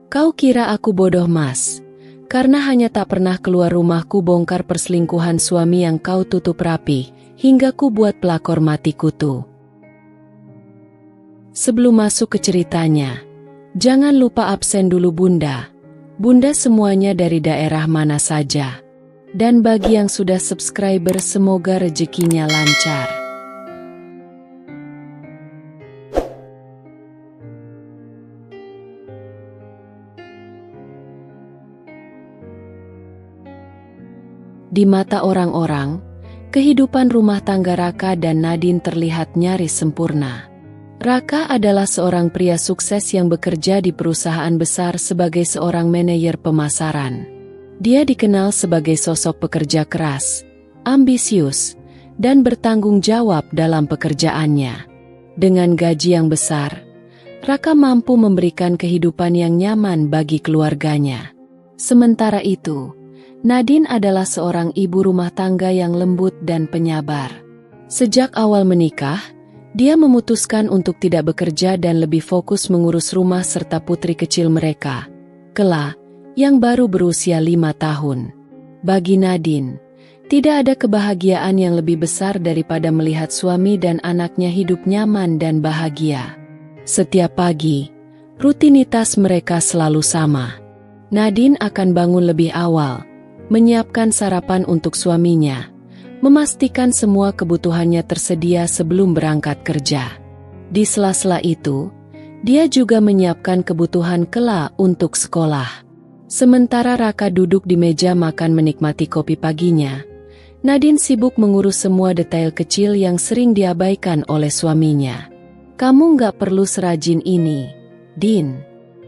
Kau kira aku bodoh, Mas? Karena hanya tak pernah keluar rumahku bongkar perselingkuhan suami yang kau tutup rapi, hingga ku buat pelakor mati kutu. Sebelum masuk ke ceritanya, jangan lupa absen dulu Bunda. Bunda semuanya dari daerah mana saja. Dan bagi yang sudah subscriber semoga rezekinya lancar. Di mata orang-orang, kehidupan rumah tangga Raka dan Nadine terlihat nyaris sempurna. Raka adalah seorang pria sukses yang bekerja di perusahaan besar sebagai seorang manajer pemasaran. Dia dikenal sebagai sosok pekerja keras, ambisius, dan bertanggung jawab dalam pekerjaannya. Dengan gaji yang besar, Raka mampu memberikan kehidupan yang nyaman bagi keluarganya. Sementara itu, Nadine adalah seorang ibu rumah tangga yang lembut dan penyabar. Sejak awal menikah, dia memutuskan untuk tidak bekerja dan lebih fokus mengurus rumah serta putri kecil mereka, Kela, yang baru berusia 5 tahun. Bagi Nadine, tidak ada kebahagiaan yang lebih besar daripada melihat suami dan anaknya hidup nyaman dan bahagia. Setiap pagi, rutinitas mereka selalu sama. Nadine akan bangun lebih awal, menyiapkan sarapan untuk suaminya, memastikan semua kebutuhannya tersedia sebelum berangkat kerja. Di sela-sela itu, dia juga menyiapkan kebutuhan Kela untuk sekolah. Sementara Raka duduk di meja makan menikmati kopi paginya, Nadine sibuk mengurus semua detail kecil yang sering diabaikan oleh suaminya. Kamu nggak perlu serajin ini, Din.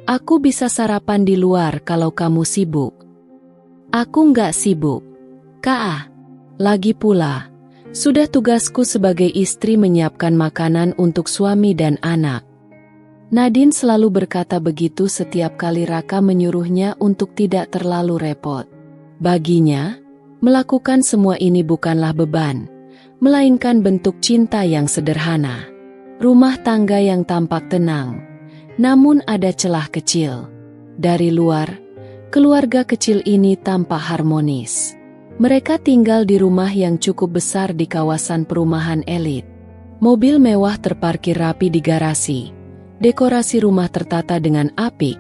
Aku bisa sarapan di luar kalau kamu sibuk. Aku nggak sibuk, Kak. Lagi pula, sudah tugasku sebagai istri menyiapkan makanan untuk suami dan anak. Nadine selalu berkata begitu setiap kali Raka menyuruhnya untuk tidak terlalu repot. Baginya, melakukan semua ini bukanlah beban, melainkan bentuk cinta yang sederhana. Rumah tangga yang tampak tenang, namun ada celah kecil. Dari luar, keluarga kecil ini tampak harmonis. Mereka tinggal di rumah yang cukup besar di kawasan perumahan elit. Mobil mewah terparkir rapi di garasi. Dekorasi rumah tertata dengan apik,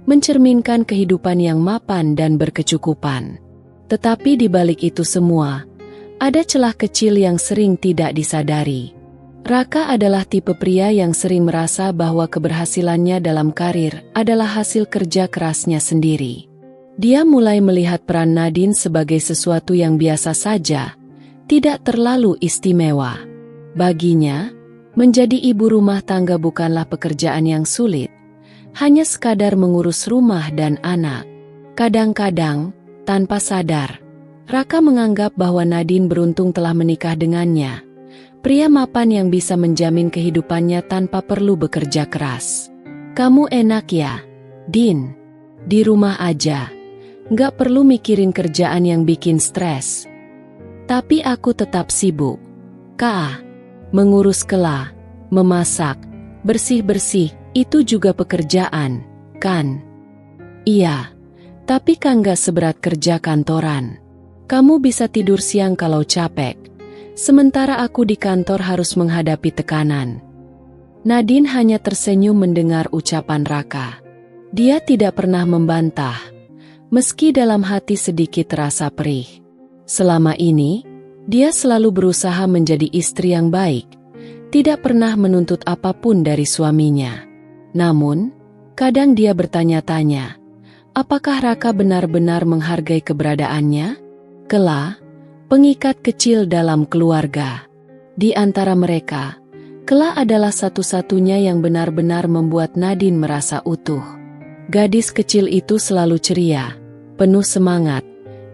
mencerminkan kehidupan yang mapan dan berkecukupan. Tetapi di balik itu semua, ada celah kecil yang sering tidak disadari. Raka adalah tipe pria yang sering merasa bahwa keberhasilannya dalam karir adalah hasil kerja kerasnya sendiri. Dia mulai melihat peran Nadine sebagai sesuatu yang biasa saja, tidak terlalu istimewa. Baginya, menjadi ibu rumah tangga bukanlah pekerjaan yang sulit, hanya sekadar mengurus rumah dan anak. Kadang-kadang, tanpa sadar, Raka menganggap bahwa Nadine beruntung telah menikah dengannya, pria mapan yang bisa menjamin kehidupannya tanpa perlu bekerja keras. Kamu enak ya, Din? Di rumah aja. Nggak perlu mikirin kerjaan yang bikin stres. Tapi aku tetap sibuk, Kak. Mengurus Kela, memasak, bersih-bersih, itu juga pekerjaan, kan? Iya, tapi kan nggak seberat kerja kantoran. Kamu bisa tidur siang kalau capek, sementara aku di kantor harus menghadapi tekanan. Nadine hanya tersenyum mendengar ucapan Raka. Dia tidak pernah membantah, meski dalam hati sedikit terasa perih. Selama ini, dia selalu berusaha menjadi istri yang baik, tidak pernah menuntut apapun dari suaminya. Namun, kadang dia bertanya-tanya, apakah Raka benar-benar menghargai keberadaannya? Kela, pengikat kecil dalam keluarga. Di antara mereka, Kela adalah satu-satunya yang benar-benar membuat Nadine merasa utuh. Gadis kecil itu selalu ceria, penuh semangat,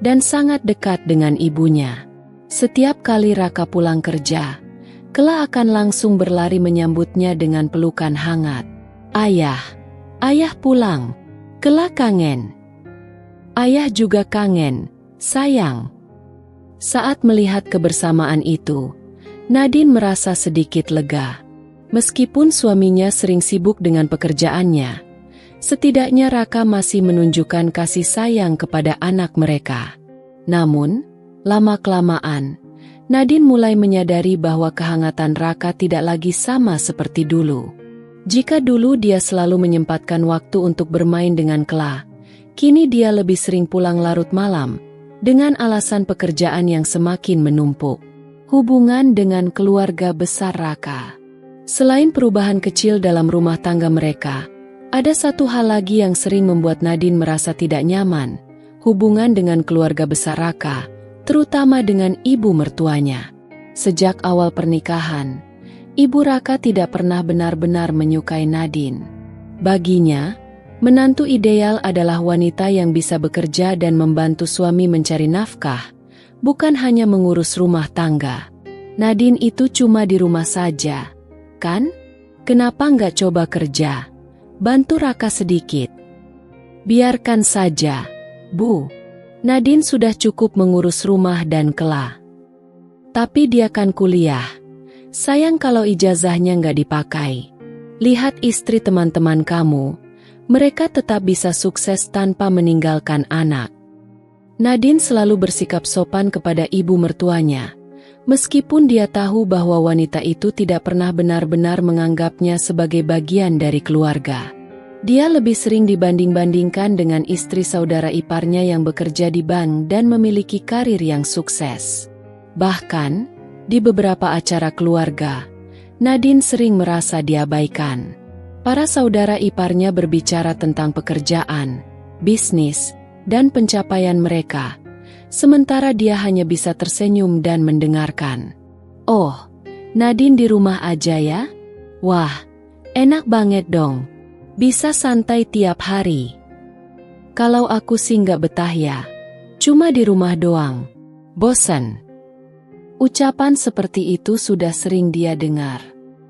dan sangat dekat dengan ibunya. Setiap kali Raka pulang kerja, Kela akan langsung berlari menyambutnya dengan pelukan hangat. Ayah, ayah pulang. Kela kangen. Ayah juga kangen, sayang. Saat melihat kebersamaan itu, Nadine merasa sedikit lega. Meskipun suaminya sering sibuk dengan pekerjaannya, Setidaknya Raka masih menunjukkan kasih sayang kepada anak mereka. Namun, lama-kelamaan, Nadine mulai menyadari bahwa kehangatan Raka tidak lagi sama seperti dulu. Jika dulu dia selalu menyempatkan waktu untuk bermain dengan Kla, kini dia lebih sering pulang larut malam, dengan alasan pekerjaan yang semakin menumpuk. Hubungan dengan keluarga besar Raka. Selain perubahan kecil dalam rumah tangga mereka, ada satu hal lagi yang sering membuat Nadine merasa tidak nyaman, hubungan dengan keluarga besar Raka, terutama dengan ibu mertuanya. Sejak awal pernikahan, ibu Raka tidak pernah benar-benar menyukai Nadine. Baginya, menantu ideal adalah wanita yang bisa bekerja dan membantu suami mencari nafkah, bukan hanya mengurus rumah tangga. Nadine itu cuma di rumah saja, kan? Kenapa nggak coba kerja? Bantu Raka sedikit. Biarkan saja, Bu. Nadine sudah cukup mengurus rumah dan Kla. Tapi dia kan kuliah. Sayang kalau ijazahnya nggak dipakai. Lihat istri teman-teman kamu. Mereka tetap bisa sukses tanpa meninggalkan anak. Nadine selalu bersikap sopan kepada ibu mertuanya, meskipun dia tahu bahwa wanita itu tidak pernah benar-benar menganggapnya sebagai bagian dari keluarga. Dia lebih sering dibanding-bandingkan dengan istri saudara iparnya yang bekerja di bank dan memiliki karir yang sukses. Bahkan, di beberapa acara keluarga, Nadine sering merasa diabaikan. Para saudara iparnya berbicara tentang pekerjaan, bisnis, dan pencapaian mereka, sementara dia hanya bisa tersenyum dan mendengarkan. Oh, Nadine di rumah aja ya? Wah, enak banget dong. Bisa santai tiap hari. Kalau aku sih nggak betah ya. Cuma di rumah doang. Bosan. Ucapan seperti itu sudah sering dia dengar.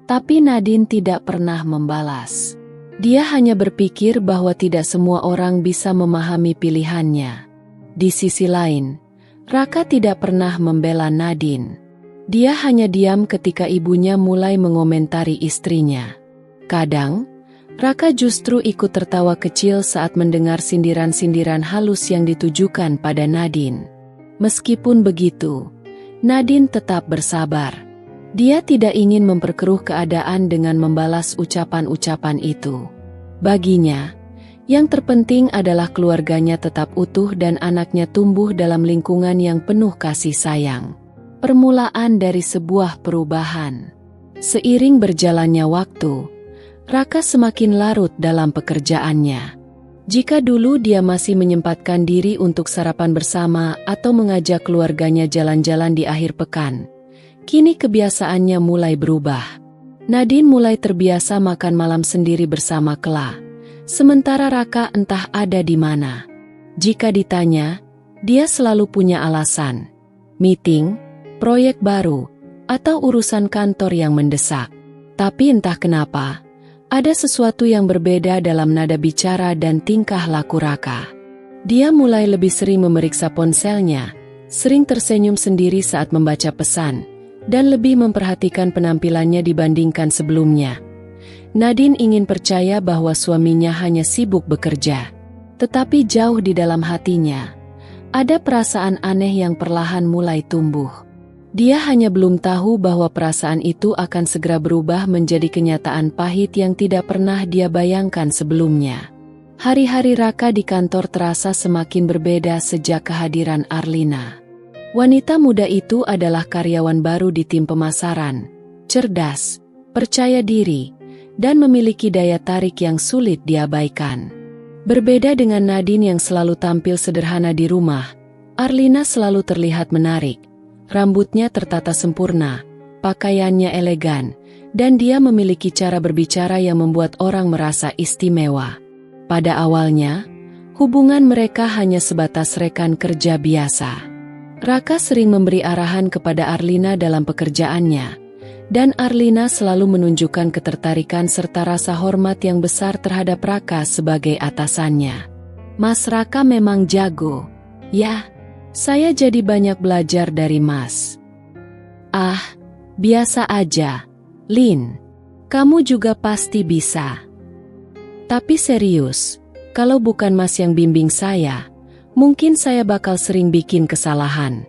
Tapi Nadine tidak pernah membalas. Dia hanya berpikir bahwa tidak semua orang bisa memahami pilihannya. Di sisi lain, Raka tidak pernah membela Nadine. Dia hanya diam ketika ibunya mulai mengomentari istrinya. Kadang, Raka justru ikut tertawa kecil saat mendengar sindiran-sindiran halus yang ditujukan pada Nadine. Meskipun begitu, Nadine tetap bersabar. Dia tidak ingin memperkeruh keadaan dengan membalas ucapan-ucapan itu. Baginya, yang terpenting adalah keluarganya tetap utuh dan anaknya tumbuh dalam lingkungan yang penuh kasih sayang. Permulaan dari sebuah perubahan. Seiring berjalannya waktu, Raka semakin larut dalam pekerjaannya. Jika dulu dia masih menyempatkan diri untuk sarapan bersama atau mengajak keluarganya jalan-jalan di akhir pekan, kini kebiasaannya mulai berubah. Nadine mulai terbiasa makan malam sendiri bersama Kla, sementara Raka entah ada di mana. Jika ditanya, dia selalu punya alasan. Meeting, proyek baru, atau urusan kantor yang mendesak. Tapi entah kenapa, ada sesuatu yang berbeda dalam nada bicara dan tingkah laku Raka. Dia mulai lebih sering memeriksa ponselnya, sering tersenyum sendiri saat membaca pesan, dan lebih memperhatikan penampilannya dibandingkan sebelumnya. Nadine ingin percaya bahwa suaminya hanya sibuk bekerja. Tetapi jauh di dalam hatinya, ada perasaan aneh yang perlahan mulai tumbuh. Dia hanya belum tahu bahwa perasaan itu akan segera berubah menjadi kenyataan pahit yang tidak pernah dia bayangkan sebelumnya. Hari-hari Raka di kantor terasa semakin berbeda sejak kehadiran Arlina. Wanita muda itu adalah karyawan baru di tim pemasaran, cerdas, percaya diri, dan memiliki daya tarik yang sulit diabaikan. Berbeda dengan Nadine yang selalu tampil sederhana di rumah, Arlina selalu terlihat menarik. Rambutnya tertata sempurna, pakaiannya elegan, dan dia memiliki cara berbicara yang membuat orang merasa istimewa. Pada awalnya, hubungan mereka hanya sebatas rekan kerja biasa. Raka sering memberi arahan kepada Arlina dalam pekerjaannya, dan Arlina selalu menunjukkan ketertarikan serta rasa hormat yang besar terhadap Raka sebagai atasannya. Mas Raka memang jago, ya. Saya jadi banyak belajar dari Mas. Ah, biasa aja, Lin. Kamu juga pasti bisa. Tapi serius, kalau bukan Mas yang bimbing saya, mungkin saya bakal sering bikin kesalahan.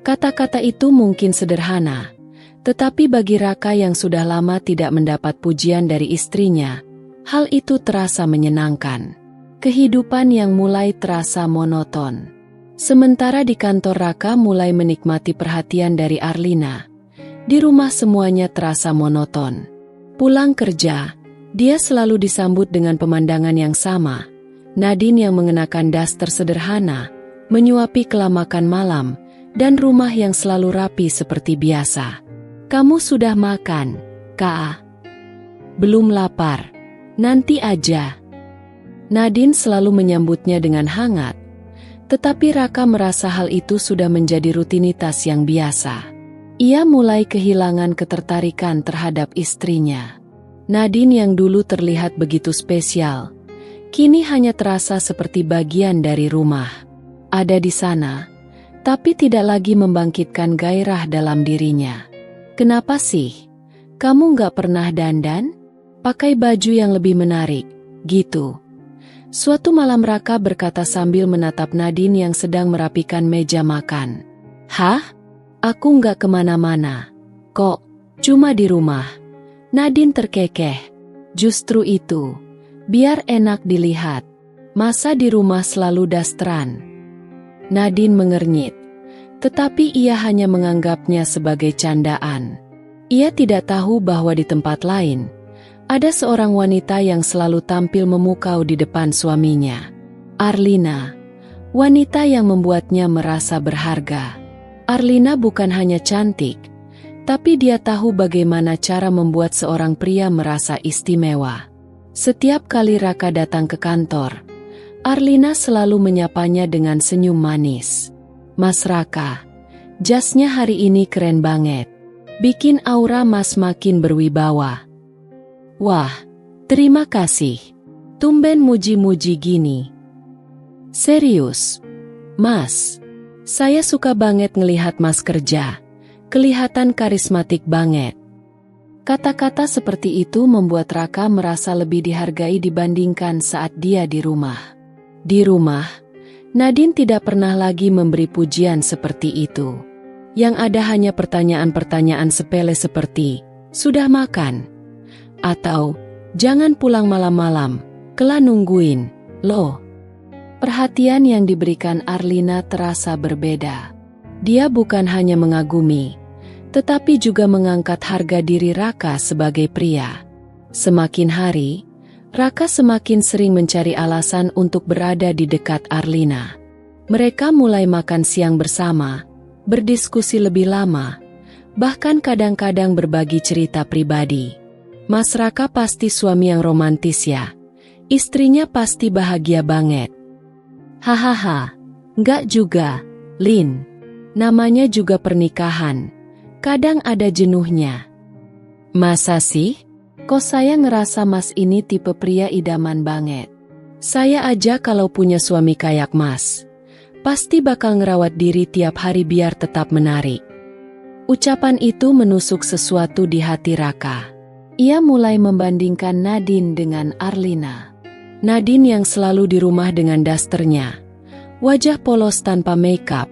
Kata-kata itu mungkin sederhana, tetapi bagi Raka yang sudah lama tidak mendapat pujian dari istrinya, hal itu terasa menyenangkan. Kehidupan yang mulai terasa monoton. Sementara di kantor Raka mulai menikmati perhatian dari Arlina, di rumah semuanya terasa monoton. Pulang kerja, dia selalu disambut dengan pemandangan yang sama. Nadine yang mengenakan daster sederhana, menyuapi kelamakan malam, dan rumah yang selalu rapi seperti biasa. "Kamu sudah makan, Kak?" "Belum lapar. Nanti aja." Nadine selalu menyambutnya dengan hangat, tetapi Raka merasa hal itu sudah menjadi rutinitas yang biasa. Ia mulai kehilangan ketertarikan terhadap istrinya. Nadine yang dulu terlihat begitu spesial, kini hanya terasa seperti bagian dari rumah. Ada di sana, tapi tidak lagi membangkitkan gairah dalam dirinya. "Kenapa sih? Kamu nggak pernah dandan? Pakai baju yang lebih menarik, gitu." Suatu malam Raka berkata sambil menatap Nadine yang sedang merapikan meja makan. "Hah? Aku nggak kemana-mana. Kok, cuma di rumah?" Nadine terkekeh. "Justru itu. Biar enak dilihat. Masa di rumah selalu dasteran?" Nadine mengernyit. Tetapi ia hanya menganggapnya sebagai candaan. Ia tidak tahu bahwa di tempat lain, ada seorang wanita yang selalu tampil memukau di depan suaminya. Arlina, wanita yang membuatnya merasa berharga. Arlina bukan hanya cantik, tapi dia tahu bagaimana cara membuat seorang pria merasa istimewa. Setiap kali Raka datang ke kantor, Arlina selalu menyapanya dengan senyum manis. "Mas Raka, jasnya hari ini keren banget. Bikin aura Mas makin berwibawa." "Wah, terima kasih. Tumben muji-muji gini." "Serius, Mas. Saya suka banget ngelihat Mas kerja. Kelihatan karismatik banget." Kata-kata seperti itu membuat Raka merasa lebih dihargai dibandingkan saat dia di rumah. Di rumah, Nadine tidak pernah lagi memberi pujian seperti itu. Yang ada hanya pertanyaan-pertanyaan sepele seperti, "Sudah makan?" Atau, "Jangan pulang malam-malam, Kela nungguin, loh." Perhatian yang diberikan Arlina terasa berbeda. Dia bukan hanya mengagumi, tetapi juga mengangkat harga diri Raka sebagai pria. Semakin hari, Raka semakin sering mencari alasan untuk berada di dekat Arlina. Mereka mulai makan siang bersama, berdiskusi lebih lama, bahkan kadang-kadang berbagi cerita pribadi. "Mas Raka pasti suami yang romantis ya. Istrinya pasti bahagia banget." "Hahaha, enggak juga, Lin. Namanya juga pernikahan. Kadang ada jenuhnya." "Masa sih? Kok saya ngerasa Mas ini tipe pria idaman banget. Saya aja kalau punya suami kayak Mas, pasti bakal ngerawat diri tiap hari biar tetap menarik." Ucapan itu menusuk sesuatu di hati Raka. Ia mulai membandingkan Nadine dengan Arlina. Nadine yang selalu di rumah dengan dasternya, wajah polos tanpa makeup,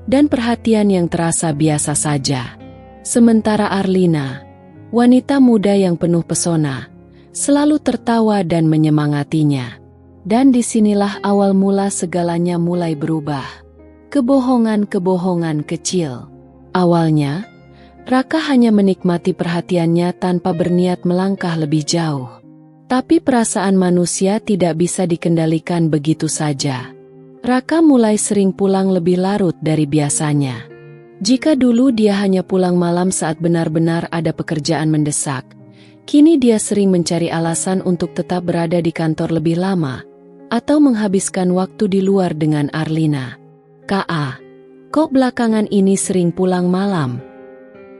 dan perhatian yang terasa biasa saja. Sementara Arlina, wanita muda yang penuh pesona, selalu tertawa dan menyemangatinya. Dan disinilah awal mula segalanya mulai berubah. Kebohongan-kebohongan kecil. Awalnya, Raka hanya menikmati perhatiannya tanpa berniat melangkah lebih jauh. Tapi perasaan manusia tidak bisa dikendalikan begitu saja. Raka mulai sering pulang lebih larut dari biasanya. Jika dulu dia hanya pulang malam saat benar-benar ada pekerjaan mendesak, kini dia sering mencari alasan untuk tetap berada di kantor lebih lama, atau menghabiskan waktu di luar dengan Arlina. "Kak, kok belakangan ini sering pulang malam?"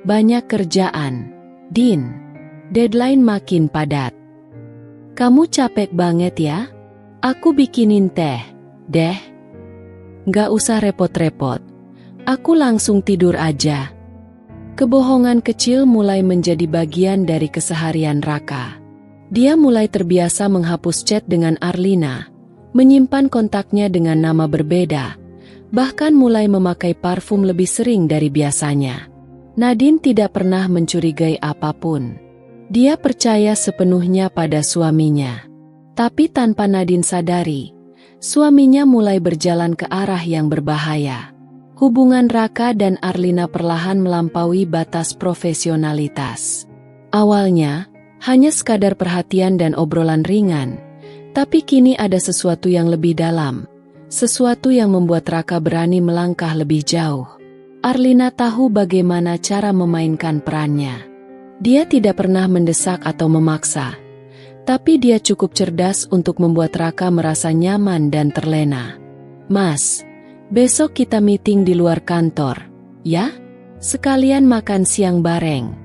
"Banyak kerjaan, Din. Deadline makin padat." "Kamu capek banget ya? Aku bikinin teh, deh." "Nggak usah repot-repot. Aku langsung tidur aja." Kebohongan kecil mulai menjadi bagian dari keseharian Raka. Dia mulai terbiasa menghapus chat dengan Arlina, menyimpan kontaknya dengan nama berbeda, bahkan mulai memakai parfum lebih sering dari biasanya. Nadine tidak pernah mencurigai apapun. Dia percaya sepenuhnya pada suaminya. Tapi tanpa Nadine sadari, suaminya mulai berjalan ke arah yang berbahaya. Hubungan Raka dan Arlina perlahan melampaui batas profesionalitas. Awalnya, hanya sekadar perhatian dan obrolan ringan, tapi kini ada sesuatu yang lebih dalam, sesuatu yang membuat Raka berani melangkah lebih jauh. Arlina tahu bagaimana cara memainkan perannya. Dia tidak pernah mendesak atau memaksa, tapi dia cukup cerdas untuk membuat Raka merasa nyaman dan terlena. "Mas, besok kita meeting di luar kantor, ya? Sekalian makan siang bareng."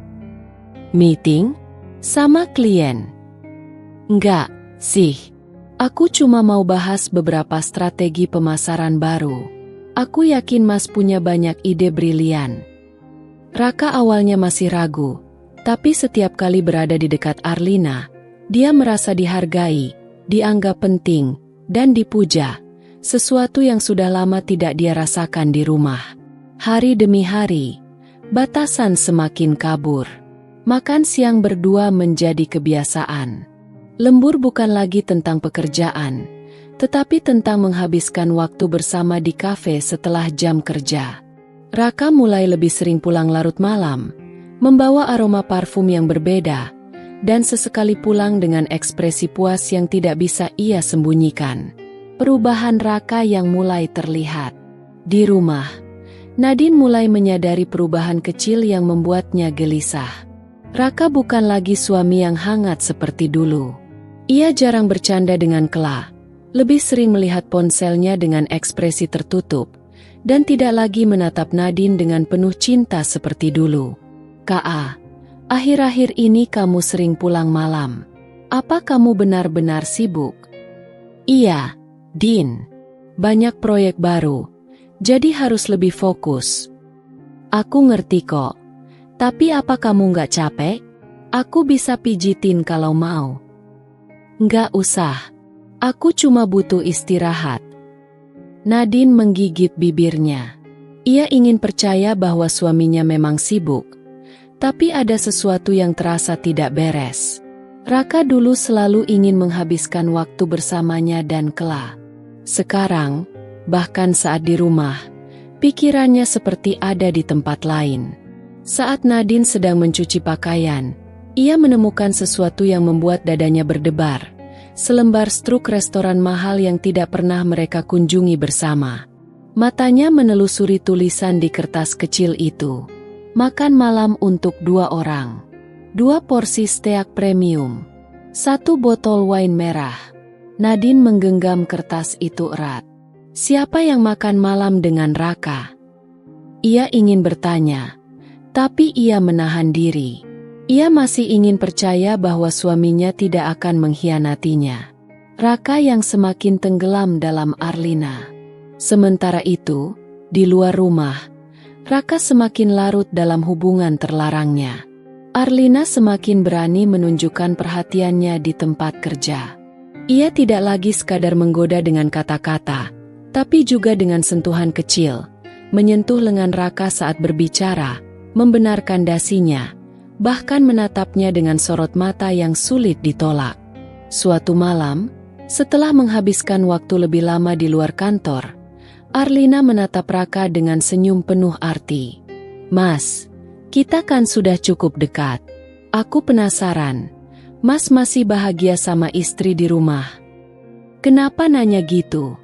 "Meeting? Sama klien?" "Enggak, sih. Aku cuma mau bahas beberapa strategi pemasaran baru. Aku yakin Mas punya banyak ide brilian." Raka awalnya masih ragu, tapi setiap kali berada di dekat Arlina, dia merasa dihargai, dianggap penting, dan dipuja, sesuatu yang sudah lama tidak dia rasakan di rumah. Hari demi hari, batasan semakin kabur. Makan siang berdua menjadi kebiasaan. Lembur bukan lagi tentang pekerjaan, tetapi tentang menghabiskan waktu bersama di kafe setelah jam kerja. Raka mulai lebih sering pulang larut malam, membawa aroma parfum yang berbeda, dan sesekali pulang dengan ekspresi puas yang tidak bisa ia sembunyikan. Perubahan Raka yang mulai terlihat. Di rumah, Nadine mulai menyadari perubahan kecil yang membuatnya gelisah. Raka bukan lagi suami yang hangat seperti dulu. Ia jarang bercanda dengan Kla, lebih sering melihat ponselnya dengan ekspresi tertutup, dan tidak lagi menatap Nadine dengan penuh cinta seperti dulu. "Ka, akhir-akhir ini kamu sering pulang malam. Apa kamu benar-benar sibuk?" "Iya, Din. Banyak proyek baru, jadi harus lebih fokus." "Aku ngerti kok. Tapi apa kamu nggak capek? Aku bisa pijitin kalau mau." "Nggak usah. Aku cuma butuh istirahat." Nadine menggigit bibirnya. Ia ingin percaya bahwa suaminya memang sibuk, tapi ada sesuatu yang terasa tidak beres. Raka dulu selalu ingin menghabiskan waktu bersamanya dan Kla. Sekarang, bahkan saat di rumah, pikirannya seperti ada di tempat lain. Saat Nadine sedang mencuci pakaian, ia menemukan sesuatu yang membuat dadanya berdebar. Selembar struk restoran mahal yang tidak pernah mereka kunjungi bersama. Matanya menelusuri tulisan di kertas kecil itu. "Makan malam untuk 2 orang. 2 porsi steak premium. 1 botol wine merah." Nadine menggenggam kertas itu erat. Siapa yang makan malam dengan Raka? Ia ingin bertanya, tapi ia menahan diri. Ia masih ingin percaya bahwa suaminya tidak akan mengkhianatinya. Raka yang semakin tenggelam dalam Arlina. Sementara itu, di luar rumah, Raka semakin larut dalam hubungan terlarangnya. Arlina semakin berani menunjukkan perhatiannya di tempat kerja. Ia tidak lagi sekadar menggoda dengan kata-kata, tapi juga dengan sentuhan kecil, menyentuh lengan Raka saat berbicara, membenarkan dasinya, bahkan menatapnya dengan sorot mata yang sulit ditolak. Suatu malam, setelah menghabiskan waktu lebih lama di luar kantor, Arlina menatap Raka dengan senyum penuh arti. "Mas, kita kan sudah cukup dekat. Aku penasaran, Mas masih bahagia sama istri di rumah?" "Kenapa nanya gitu?"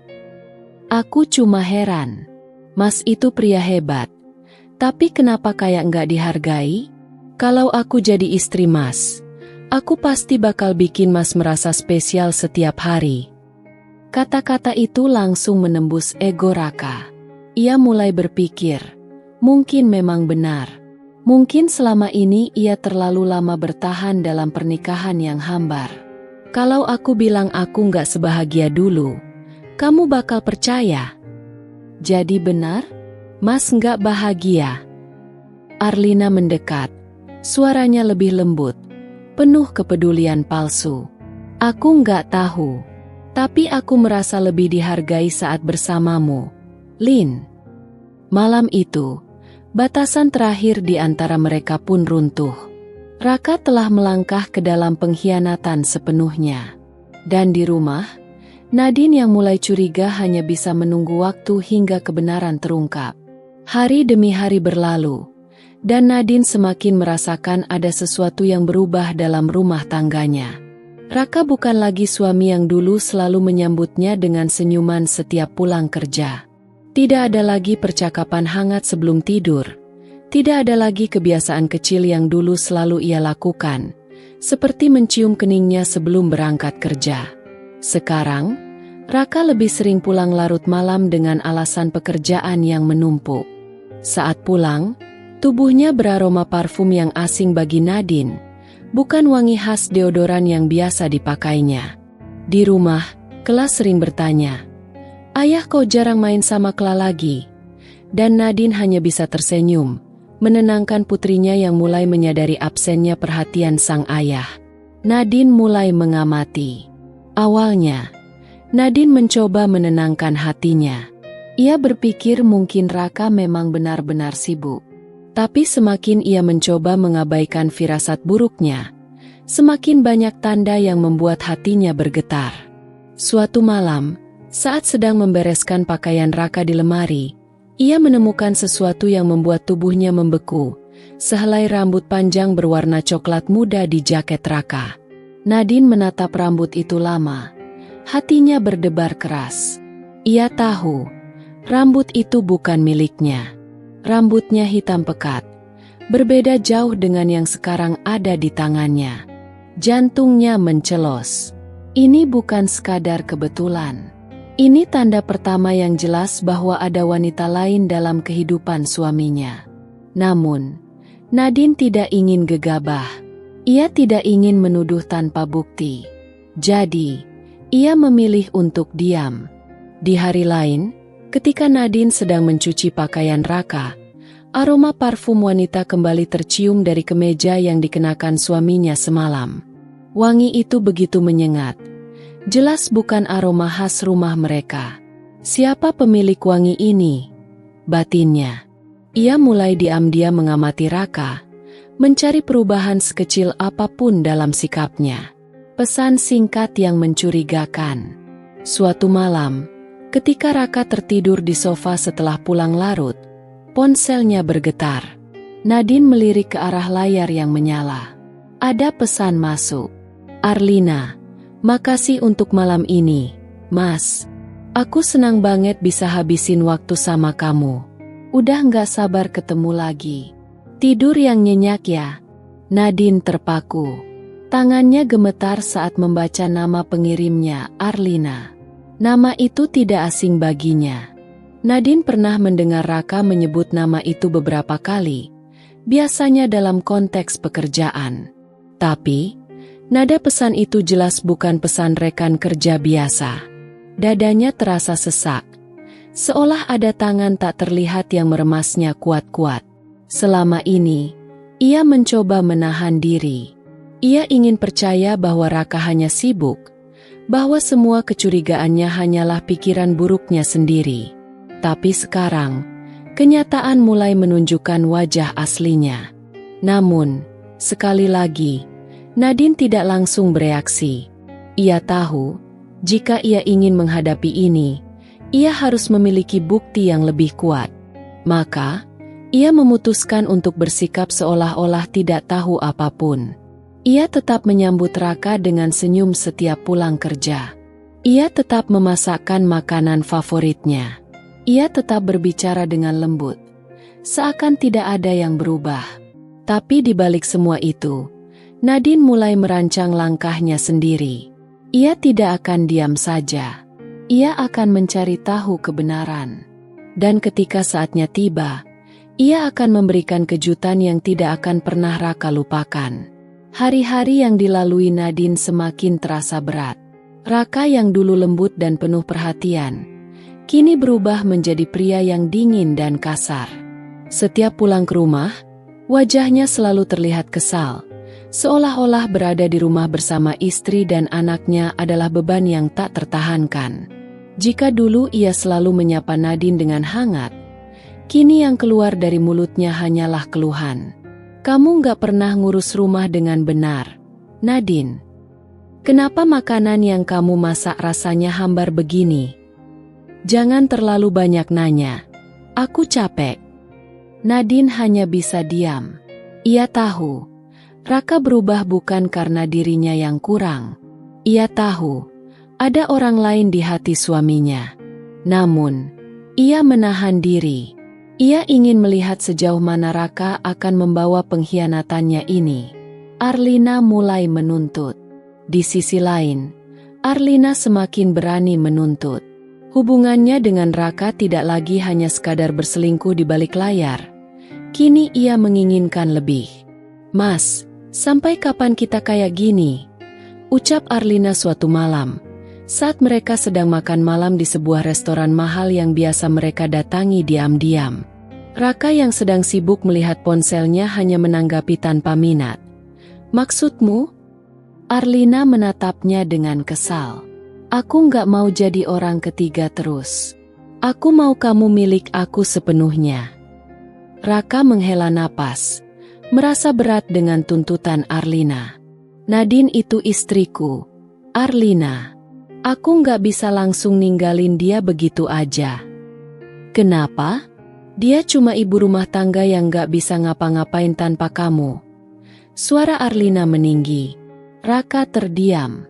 "Aku cuma heran. Mas itu pria hebat. Tapi kenapa kayak nggak dihargai? Kalau aku jadi istri Mas, aku pasti bakal bikin Mas merasa spesial setiap hari." Kata-kata itu langsung menembus ego Raka. Ia mulai berpikir, mungkin memang benar. Mungkin selama ini ia terlalu lama bertahan dalam pernikahan yang hambar. Kalau aku bilang aku nggak sebahagia dulu, kamu bakal percaya? Jadi benar? Mas nggak bahagia? Arlina mendekat. Suaranya lebih lembut. penuh kepedulian palsu. Aku nggak tahu, tapi aku merasa lebih dihargai saat bersamamu, Lin. Malam itu, batasan terakhir di antara mereka pun runtuh. Raka telah melangkah ke dalam pengkhianatan sepenuhnya. Dan di rumah, Nadine yang mulai curiga hanya bisa menunggu waktu hingga kebenaran terungkap. Hari demi hari berlalu, dan Nadine semakin merasakan ada sesuatu yang berubah dalam rumah tangganya. Raka bukan lagi suami yang dulu selalu menyambutnya dengan senyuman setiap pulang kerja. Tidak ada lagi percakapan hangat sebelum tidur. Tidak ada lagi kebiasaan kecil yang dulu selalu ia lakukan, seperti mencium keningnya sebelum berangkat kerja. Sekarang, Raka lebih sering pulang larut malam dengan alasan pekerjaan yang menumpuk. Saat pulang, tubuhnya beraroma parfum yang asing bagi Nadine, bukan wangi khas deodoran yang biasa dipakainya. Di rumah, Kela sering bertanya, "Ayah, kau jarang main sama Kela lagi?" Dan Nadine hanya bisa tersenyum, menenangkan putrinya yang mulai menyadari absennya perhatian sang ayah. Nadine mulai mengamati. Awalnya, Nadine mencoba menenangkan hatinya. Ia berpikir mungkin Raka memang benar-benar sibuk. Tapi semakin ia mencoba mengabaikan firasat buruknya, semakin banyak tanda yang membuat hatinya bergetar. Suatu malam, saat sedang membereskan pakaian Raka di lemari, ia menemukan sesuatu yang membuat tubuhnya membeku, sehelai rambut panjang berwarna coklat muda di jaket Raka. Nadine menatap rambut itu lama. Hatinya berdebar keras. Ia tahu, rambut itu bukan miliknya. Rambutnya hitam pekat, berbeda jauh dengan yang sekarang ada di tangannya. Jantungnya mencelos. Ini bukan sekadar kebetulan. Ini tanda pertama yang jelas bahwa ada wanita lain dalam kehidupan suaminya. Namun, Nadine tidak ingin gegabah. Ia tidak ingin menuduh tanpa bukti. Jadi, ia memilih untuk diam. Di hari lain, ketika Nadine sedang mencuci pakaian Raka, aroma parfum wanita kembali tercium dari kemeja yang dikenakan suaminya semalam. Wangi itu begitu menyengat. Jelas bukan aroma khas rumah mereka. Siapa pemilik wangi ini? Batinnya. Ia mulai diam-diam mengamati Raka, mencari perubahan sekecil apapun dalam sikapnya. Pesan singkat yang mencurigakan. Suatu malam, ketika Raka tertidur di sofa setelah pulang larut, ponselnya bergetar. Nadine melirik ke arah layar yang menyala. Ada pesan masuk. "Arlina, makasih untuk malam ini, Mas. Aku senang banget bisa habisin waktu sama kamu. Udah nggak sabar ketemu lagi. Tidur yang nyenyak ya?" Nadine terpaku. Tangannya gemetar saat membaca nama pengirimnya, Arlina. Nama itu tidak asing baginya. Nadine pernah mendengar Raka menyebut nama itu beberapa kali, biasanya dalam konteks pekerjaan. Tapi, nada pesan itu jelas bukan pesan rekan kerja biasa. Dadanya terasa sesak, seolah ada tangan tak terlihat yang meremasnya kuat-kuat. Selama ini, ia mencoba menahan diri. Ia ingin percaya bahwa Raka hanya sibuk, bahwa semua kecurigaannya hanyalah pikiran buruknya sendiri. Tapi sekarang, kenyataan mulai menunjukkan wajah aslinya. Namun, sekali lagi, Nadine tidak langsung bereaksi. Ia tahu, jika ia ingin menghadapi ini, ia harus memiliki bukti yang lebih kuat. Maka, ia memutuskan untuk bersikap seolah-olah tidak tahu apapun. Ia tetap menyambut Raka dengan senyum setiap pulang kerja. Ia tetap memasakkan makanan favoritnya. Ia tetap berbicara dengan lembut, seakan tidak ada yang berubah. Tapi di balik semua itu, Nadine mulai merancang langkahnya sendiri. Ia tidak akan diam saja. Ia akan mencari tahu kebenaran. Dan ketika saatnya tiba, ia akan memberikan kejutan yang tidak akan pernah Raka lupakan. Hari-hari yang dilalui Nadine semakin terasa berat. Raka yang dulu lembut dan penuh perhatian, kini berubah menjadi pria yang dingin dan kasar. Setiap pulang ke rumah, wajahnya selalu terlihat kesal, Seolah-olah berada di rumah bersama istri dan anaknya adalah beban yang tak tertahankan. Jika dulu ia selalu menyapa Nadine dengan hangat, kini yang keluar dari mulutnya hanyalah keluhan. Kamu gak pernah ngurus rumah dengan benar, Nadine. Kenapa makanan yang kamu masak rasanya hambar begini? Jangan terlalu banyak nanya. Aku capek. Nadine hanya bisa diam. Ia tahu, Raka berubah bukan karena dirinya yang kurang. Ia tahu, ada orang lain di hati suaminya. Namun, ia menahan diri. Ia ingin melihat sejauh mana Raka akan membawa pengkhianatannya ini. Arlina mulai menuntut. Di sisi lain, Arlina semakin berani menuntut. Hubungannya dengan Raka tidak lagi hanya sekadar berselingkuh di balik layar. Kini ia menginginkan lebih. Mas, sampai kapan kita kayak gini? Ucap Arlina suatu malam, saat mereka sedang makan malam di sebuah restoran mahal yang biasa mereka datangi diam-diam. Raka yang sedang sibuk melihat ponselnya hanya menanggapi tanpa minat. Maksudmu? Arlina menatapnya dengan kesal. Aku nggak mau jadi orang ketiga terus. Aku mau kamu milik aku sepenuhnya. Raka menghela napas, merasa berat dengan tuntutan Arlina. Nadine itu istriku, Arlina. Aku nggak bisa langsung ninggalin dia begitu aja. Kenapa? Dia cuma ibu rumah tangga yang nggak bisa ngapa-ngapain tanpa kamu. Suara Arlina meninggi. Raka terdiam.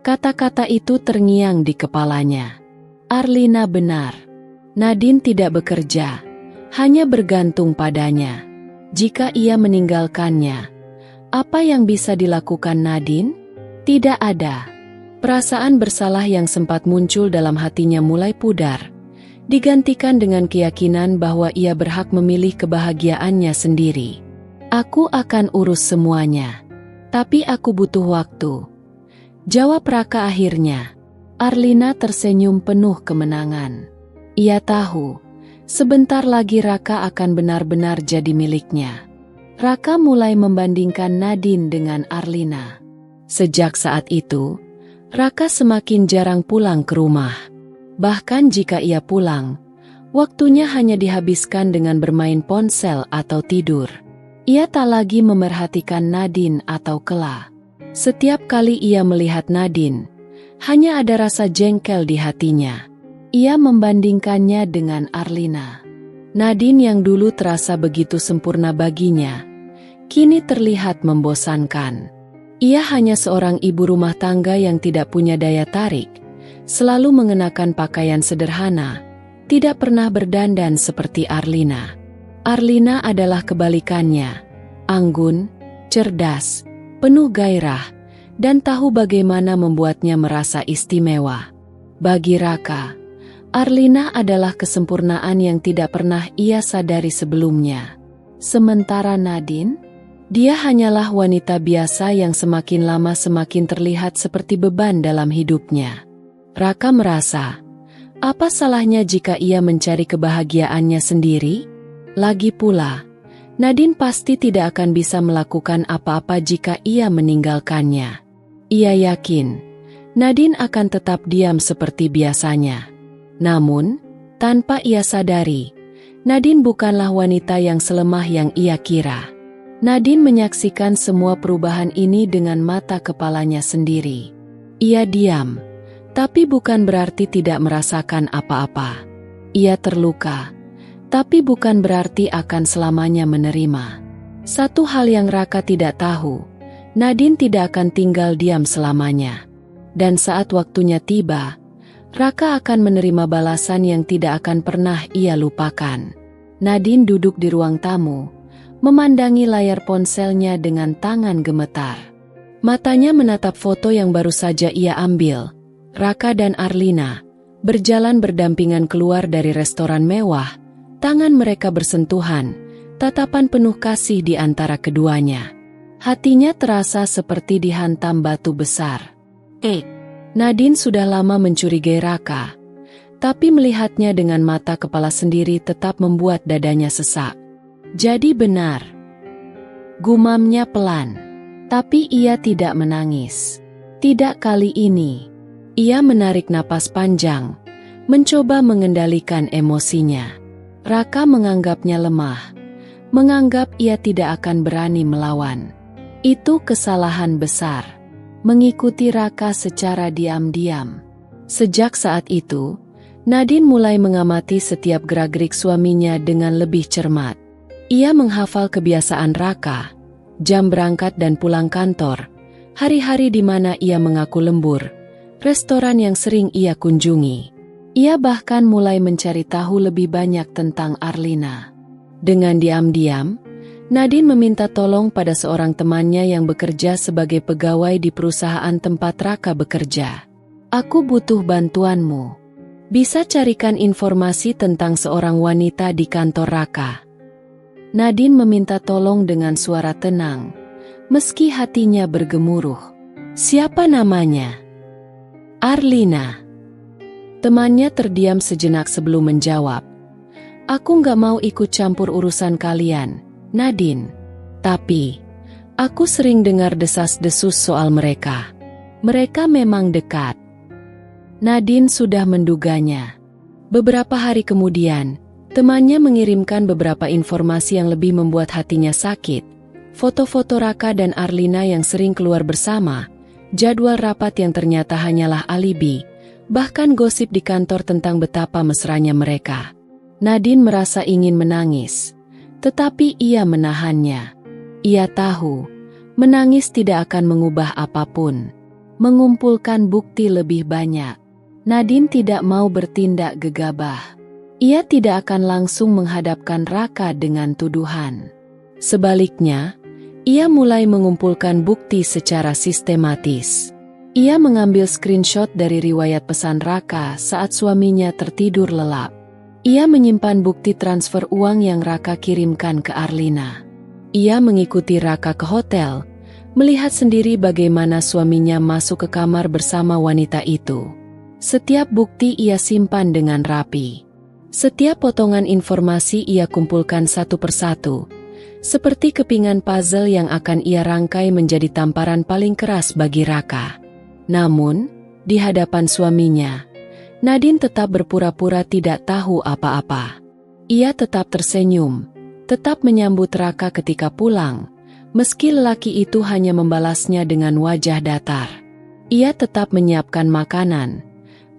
Kata-kata itu terngiang di kepalanya. Arlina benar. Nadine tidak bekerja, hanya bergantung padanya. Jika ia meninggalkannya, apa yang bisa dilakukan Nadine? Tidak ada. Perasaan bersalah yang sempat muncul dalam hatinya mulai pudar, digantikan dengan keyakinan bahwa ia berhak memilih kebahagiaannya sendiri. Aku akan urus semuanya. Tapi aku butuh waktu. Jawab Raka akhirnya. Arlina tersenyum penuh kemenangan. Ia tahu, sebentar lagi Raka akan benar-benar jadi miliknya. Raka mulai membandingkan Nadine dengan Arlina. Sejak saat itu, Raka semakin jarang pulang ke rumah. Bahkan jika ia pulang, waktunya hanya dihabiskan dengan bermain ponsel atau tidur. Ia tak lagi memerhatikan Nadine atau Kela. Setiap kali ia melihat Nadine, hanya ada rasa jengkel di hatinya. Ia membandingkannya dengan Arlina. Nadine yang dulu terasa begitu sempurna baginya, kini terlihat membosankan. Ia hanya seorang ibu rumah tangga yang tidak punya daya tarik, selalu mengenakan pakaian sederhana, tidak pernah berdandan seperti Arlina. Arlina adalah kebalikannya, anggun, cerdas, penuh gairah, dan tahu bagaimana membuatnya merasa istimewa. Bagi Raka, Arlina adalah kesempurnaan yang tidak pernah ia sadari sebelumnya. Sementara Nadine, dia hanyalah wanita biasa yang semakin lama semakin terlihat seperti beban dalam hidupnya. Raka merasa, apa salahnya jika ia mencari kebahagiaannya sendiri? Lagi pula, Nadine pasti tidak akan bisa melakukan apa-apa jika ia meninggalkannya. Ia yakin, Nadine akan tetap diam seperti biasanya. Namun, tanpa ia sadari, Nadine bukanlah wanita yang selemah yang ia kira. Nadine menyaksikan semua perubahan ini dengan mata kepalanya sendiri. Ia diam, tapi bukan berarti tidak merasakan apa-apa. Ia terluka, tapi bukan berarti akan selamanya menerima. Satu hal yang Raka tidak tahu, Nadine tidak akan tinggal diam selamanya. Dan saat waktunya tiba, Raka akan menerima balasan yang tidak akan pernah ia lupakan. Nadine duduk di ruang tamu, memandangi layar ponselnya dengan tangan gemetar. Matanya menatap foto yang baru saja ia ambil. Raka dan Arlina berjalan berdampingan keluar dari restoran mewah. Tangan mereka bersentuhan, tatapan penuh kasih di antara keduanya. Hatinya terasa seperti dihantam batu besar. Nadine sudah lama mencurigai Raka, tapi melihatnya dengan mata kepala sendiri tetap membuat dadanya sesak. Jadi benar, gumamnya pelan. Tapi ia tidak menangis. Tidak kali ini. Ia menarik napas panjang, mencoba mengendalikan emosinya. Raka menganggapnya lemah, menganggap ia tidak akan berani melawan. Itu kesalahan besar. Mengikuti Raka secara diam-diam. Sejak saat itu, Nadine mulai mengamati setiap gerak-gerik suaminya dengan lebih cermat. Ia menghafal kebiasaan Raka, jam berangkat dan pulang kantor, hari-hari di mana ia mengaku lembur, restoran yang sering ia kunjungi. Ia bahkan mulai mencari tahu lebih banyak tentang Arlina. Dengan diam-diam, Nadine meminta tolong pada seorang temannya yang bekerja sebagai pegawai di perusahaan tempat Raka bekerja. "Aku butuh bantuanmu. Bisa carikan informasi tentang seorang wanita di kantor Raka." Nadine meminta tolong dengan suara tenang, meski hatinya bergemuruh. "Siapa namanya?" "Arlina." Temannya terdiam sejenak sebelum menjawab. "Aku nggak mau ikut campur urusan kalian, Nadine. Tapi, aku sering dengar desas-desus soal mereka. Mereka memang dekat." Nadine sudah menduganya. Beberapa hari kemudian, temannya mengirimkan beberapa informasi yang lebih membuat hatinya sakit. Foto-foto Raka dan Arlina yang sering keluar bersama, jadwal rapat yang ternyata hanyalah alibi, bahkan gosip di kantor tentang betapa mesranya mereka. Nadine merasa ingin menangis, tetapi ia menahannya. Ia tahu, menangis tidak akan mengubah apapun. Mengumpulkan bukti lebih banyak. Nadine tidak mau bertindak gegabah. Ia tidak akan langsung menghadapkan Raka dengan tuduhan. Sebaliknya, ia mulai mengumpulkan bukti secara sistematis. Ia mengambil screenshot dari riwayat pesan Raka saat suaminya tertidur lelap. Ia menyimpan bukti transfer uang yang Raka kirimkan ke Arlina. Ia mengikuti Raka ke hotel, melihat sendiri bagaimana suaminya masuk ke kamar bersama wanita itu. Setiap bukti ia simpan dengan rapi. Setiap potongan informasi ia kumpulkan satu persatu, seperti kepingan puzzle yang akan ia rangkai menjadi tamparan paling keras bagi Raka. Namun, di hadapan suaminya, Nadine tetap berpura-pura tidak tahu apa-apa. Ia tetap tersenyum, tetap menyambut Raka ketika pulang, meski lelaki itu hanya membalasnya dengan wajah datar. Ia tetap menyiapkan makanan,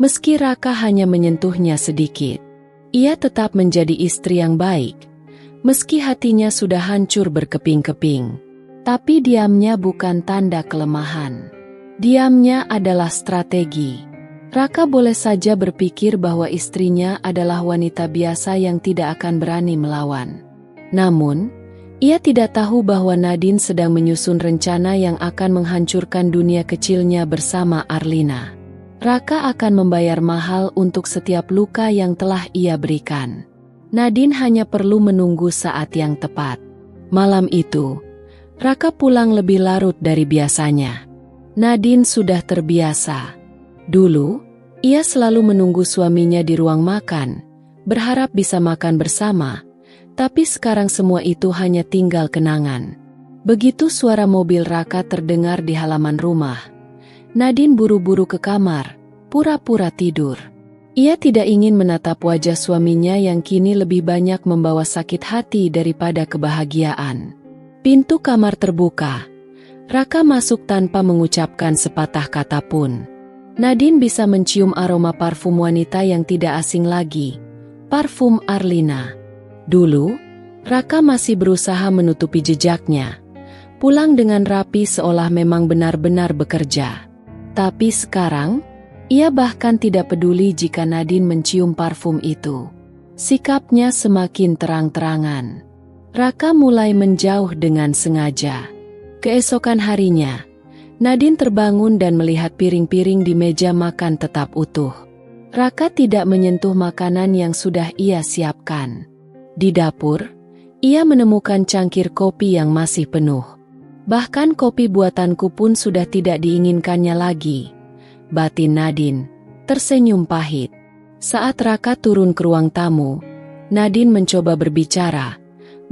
meski Raka hanya menyentuhnya sedikit. Ia tetap menjadi istri yang baik, meski hatinya sudah hancur berkeping-keping. Tapi diamnya bukan tanda kelemahan. Diamnya adalah strategi. Raka boleh saja berpikir bahwa istrinya adalah wanita biasa yang tidak akan berani melawan. Namun, ia tidak tahu bahwa Nadine sedang menyusun rencana yang akan menghancurkan dunia kecilnya bersama Arlina. Raka akan membayar mahal untuk setiap luka yang telah ia berikan. Nadine hanya perlu menunggu saat yang tepat. Malam itu, Raka pulang lebih larut dari biasanya. Nadine sudah terbiasa. Dulu, ia selalu menunggu suaminya di ruang makan, berharap bisa makan bersama, tapi sekarang semua itu hanya tinggal kenangan. Begitu suara mobil Raka terdengar di halaman rumah, Nadine buru-buru ke kamar, pura-pura tidur. Ia tidak ingin menatap wajah suaminya yang kini lebih banyak membawa sakit hati daripada kebahagiaan. Pintu kamar terbuka. Raka masuk tanpa mengucapkan sepatah kata pun. Nadine bisa mencium aroma parfum wanita yang tidak asing lagi, parfum Arlina. Dulu, Raka masih berusaha menutupi jejaknya, pulang dengan rapi seolah memang benar-benar bekerja. Tapi sekarang, ia bahkan tidak peduli jika Nadine mencium parfum itu. Sikapnya semakin terang-terangan. Raka mulai menjauh dengan sengaja. Keesokan harinya, Nadine terbangun dan melihat piring-piring di meja makan tetap utuh. Raka tidak menyentuh makanan yang sudah ia siapkan. Di dapur, ia menemukan cangkir kopi yang masih penuh. Bahkan kopi buatanku pun sudah tidak diinginkannya lagi. Batin Nadine tersenyum pahit. Saat Raka turun ke ruang tamu, Nadine mencoba berbicara,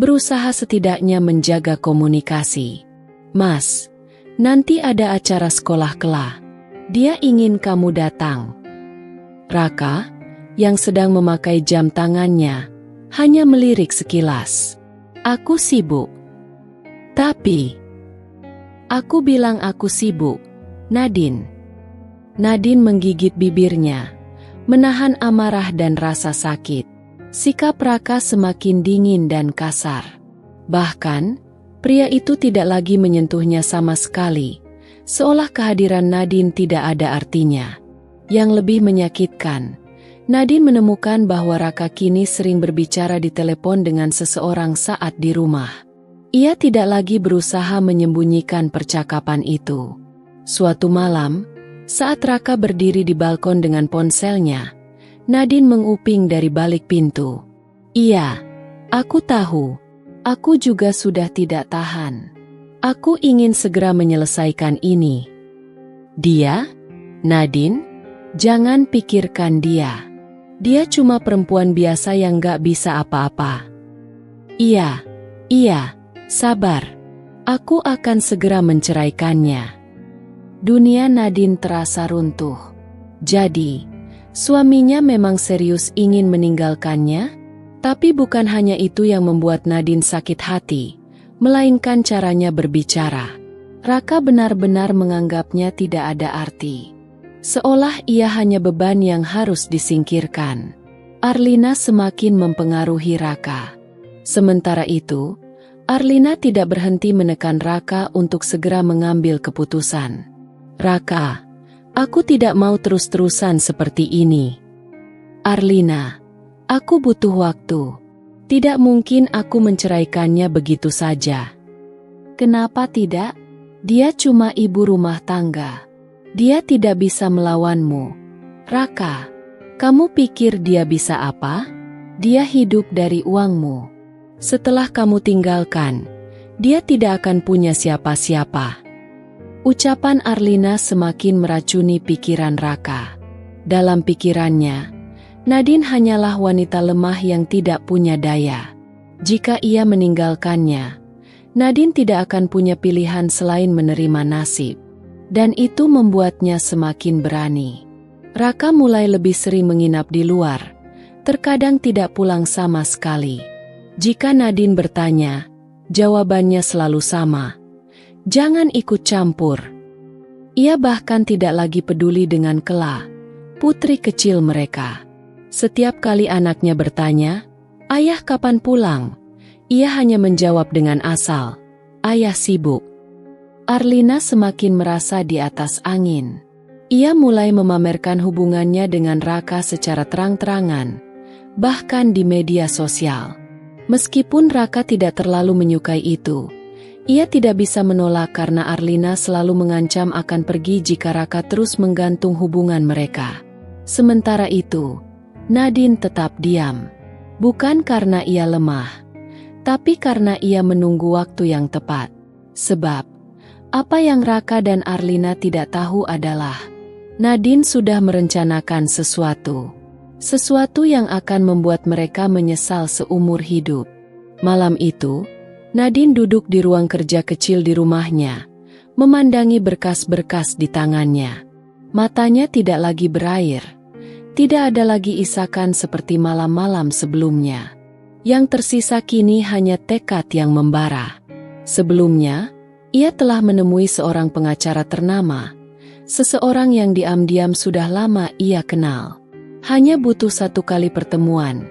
berusaha setidaknya menjaga komunikasi. "Mas, Nanti ada acara sekolah kelak. Dia ingin kamu datang. Raka, yang sedang memakai jam tangannya, hanya melirik sekilas. Aku sibuk. Tapi, aku bilang aku sibuk, Nadine. Nadine menggigit bibirnya, menahan amarah dan rasa sakit. Sikap Raka semakin dingin dan kasar. Bahkan, pria itu tidak lagi menyentuhnya sama sekali, seolah kehadiran Nadine tidak ada artinya. Yang lebih menyakitkan, Nadine menemukan bahwa Raka kini sering berbicara di telepon dengan seseorang saat di rumah. Ia tidak lagi berusaha menyembunyikan percakapan itu. Suatu malam, saat Raka berdiri di balkon dengan ponselnya, Nadine menguping dari balik pintu. Iya, aku tahu. Aku juga sudah tidak tahan. Aku ingin segera menyelesaikan ini. Dia? Nadine? Jangan pikirkan dia. Dia cuma perempuan biasa yang gak bisa apa-apa. Iya, sabar. Aku akan segera menceraikannya. Dunia Nadine terasa runtuh. Jadi, suaminya memang serius ingin meninggalkannya? Tapi bukan hanya itu yang membuat Nadine sakit hati, melainkan caranya berbicara. Raka benar-benar menganggapnya tidak ada arti. Seolah ia hanya beban yang harus disingkirkan. Arlina semakin mempengaruhi Raka. Sementara itu, Arlina tidak berhenti menekan Raka untuk segera mengambil keputusan. Raka, aku tidak mau terus-terusan seperti ini. Arlina, aku butuh waktu. Tidak mungkin aku menceraikannya begitu saja. Kenapa tidak? Dia cuma ibu rumah tangga. Dia tidak bisa melawanmu. Raka, kamu pikir dia bisa apa? Dia hidup dari uangmu. Setelah kamu tinggalkan, dia tidak akan punya siapa-siapa. Ucapan Arlina semakin meracuni pikiran Raka. Dalam pikirannya, Nadine hanyalah wanita lemah yang tidak punya daya. Jika ia meninggalkannya, Nadine tidak akan punya pilihan selain menerima nasib. Dan itu membuatnya semakin berani. Raka mulai lebih sering menginap di luar, terkadang tidak pulang sama sekali. Jika Nadine bertanya, jawabannya selalu sama. Jangan ikut campur. Ia bahkan tidak lagi peduli dengan Kela, putri kecil mereka. Setiap kali anaknya bertanya, "Ayah kapan pulang?" Ia hanya menjawab dengan asal, "Ayah sibuk." Arlina semakin merasa di atas angin. Ia mulai memamerkan hubungannya dengan Raka secara terang-terangan, bahkan di media sosial. Meskipun Raka tidak terlalu menyukai itu, ia tidak bisa menolak karena Arlina selalu mengancam akan pergi jika Raka terus menggantung hubungan mereka. Sementara itu, Nadine tetap diam. Bukan karena ia lemah, tapi karena ia menunggu waktu yang tepat. Sebab, apa yang Raka dan Arlina tidak tahu adalah, Nadine sudah merencanakan sesuatu. Sesuatu yang akan membuat mereka menyesal seumur hidup. Malam itu, Nadine duduk di ruang kerja kecil di rumahnya, memandangi berkas-berkas di tangannya. Matanya tidak lagi berair. Tidak ada lagi isakan seperti malam-malam sebelumnya. Yang tersisa kini hanya tekad yang membara. Sebelumnya, ia telah menemui seorang pengacara ternama, seseorang yang diam-diam sudah lama ia kenal. Hanya butuh satu kali pertemuan,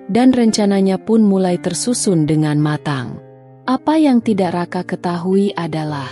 dan rencananya pun mulai tersusun dengan matang. Apa yang tidak Raka ketahui adalah,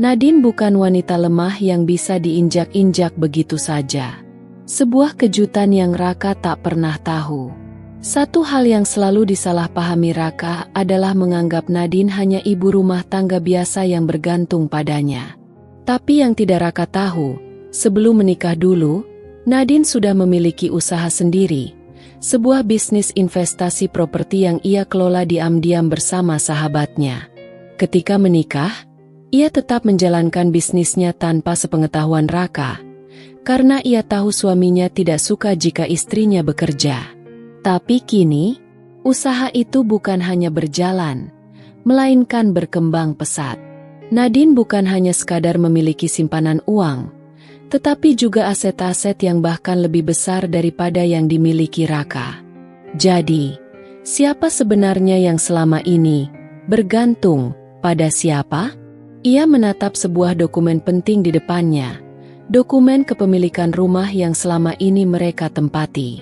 Nadine bukan wanita lemah yang bisa diinjak-injak begitu saja. Sebuah kejutan yang Raka tak pernah tahu. Satu hal yang selalu disalahpahami Raka adalah menganggap Nadine hanya ibu rumah tangga biasa yang bergantung padanya. Tapi yang tidak Raka tahu, sebelum menikah dulu, Nadine sudah memiliki usaha sendiri, sebuah bisnis investasi properti yang ia kelola diam-diam bersama sahabatnya. Ketika menikah, ia tetap menjalankan bisnisnya tanpa sepengetahuan Raka, karena ia tahu suaminya tidak suka jika istrinya bekerja. Tapi kini, usaha itu bukan hanya berjalan, melainkan berkembang pesat. Nadine bukan hanya sekadar memiliki simpanan uang, tetapi juga aset-aset yang bahkan lebih besar daripada yang dimiliki Raka. Jadi, siapa sebenarnya yang selama ini bergantung pada siapa? Ia menatap sebuah dokumen penting di depannya, dokumen kepemilikan rumah yang selama ini mereka tempati.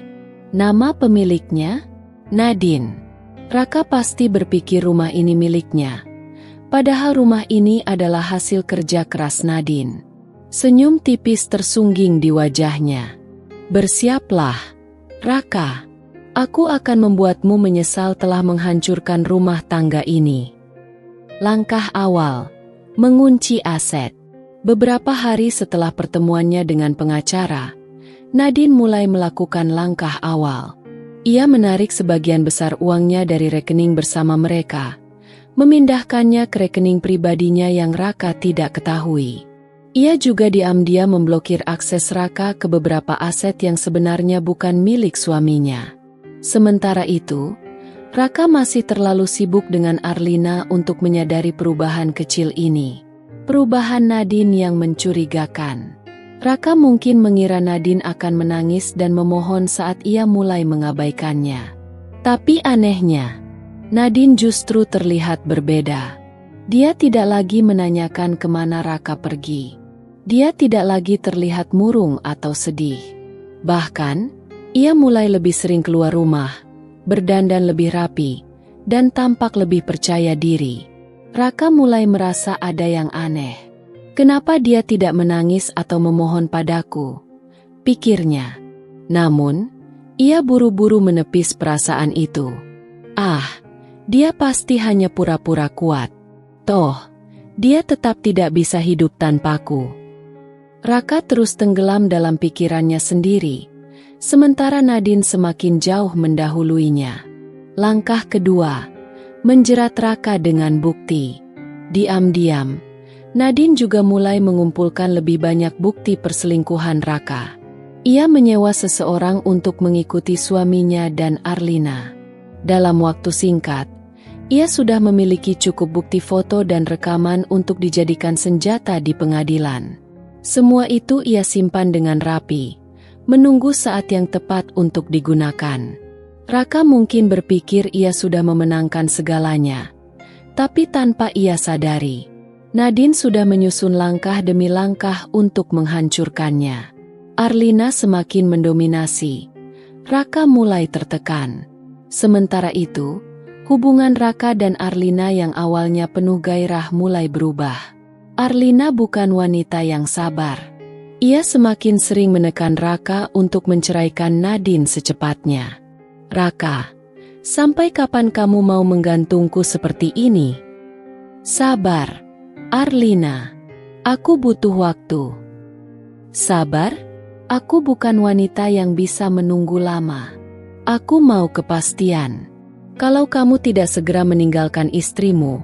Nama pemiliknya? Nadine. Raka pasti berpikir rumah ini miliknya. Padahal rumah ini adalah hasil kerja keras Nadine. Senyum tipis tersungging di wajahnya. Bersiaplah, Raka. Aku akan membuatmu menyesal telah menghancurkan rumah tangga ini. Langkah awal, mengunci aset. Beberapa hari setelah pertemuannya dengan pengacara, Nadine mulai melakukan langkah awal. Ia menarik sebagian besar uangnya dari rekening bersama mereka, memindahkannya ke rekening pribadinya yang Raka tidak ketahui. Ia juga diam-diam memblokir akses Raka ke beberapa aset yang sebenarnya bukan milik suaminya. Sementara itu, Raka masih terlalu sibuk dengan Arlina untuk menyadari perubahan kecil ini. Perubahan Nadine yang mencurigakan. Raka mungkin mengira Nadine akan menangis dan memohon saat ia mulai mengabaikannya. Tapi anehnya, Nadine justru terlihat berbeda. Dia tidak lagi menanyakan kemana Raka pergi. Dia tidak lagi terlihat murung atau sedih. Bahkan, ia mulai lebih sering keluar rumah, berdandan lebih rapi, dan tampak lebih percaya diri. Raka mulai merasa ada yang aneh. Kenapa dia tidak menangis atau memohon padaku? Pikirnya. Namun, ia buru-buru menepis perasaan itu. Dia pasti hanya pura-pura kuat. Toh, dia tetap tidak bisa hidup tanpaku. Raka terus tenggelam dalam pikirannya sendiri, sementara Nadine semakin jauh mendahuluinya. Langkah kedua, menjerat Raka dengan bukti. Diam-diam, Nadine juga mulai mengumpulkan lebih banyak bukti perselingkuhan Raka. Ia menyewa seseorang untuk mengikuti suaminya dan Arlina. Dalam waktu singkat, ia sudah memiliki cukup bukti foto dan rekaman untuk dijadikan senjata di pengadilan. Semua itu ia simpan dengan rapi, menunggu saat yang tepat untuk digunakan. Raka mungkin berpikir ia sudah memenangkan segalanya, tapi tanpa ia sadari, Nadine sudah menyusun langkah demi langkah untuk menghancurkannya. Arlina semakin mendominasi. Raka mulai tertekan. Sementara itu, hubungan Raka dan Arlina yang awalnya penuh gairah mulai berubah. Arlina bukan wanita yang sabar. Ia semakin sering menekan Raka untuk menceraikan Nadine secepatnya. Raka, sampai kapan kamu mau menggantungku seperti ini? Sabar, Arlina. Aku butuh waktu. Sabar? Aku bukan wanita yang bisa menunggu lama. Aku mau kepastian. Kalau kamu tidak segera meninggalkan istrimu,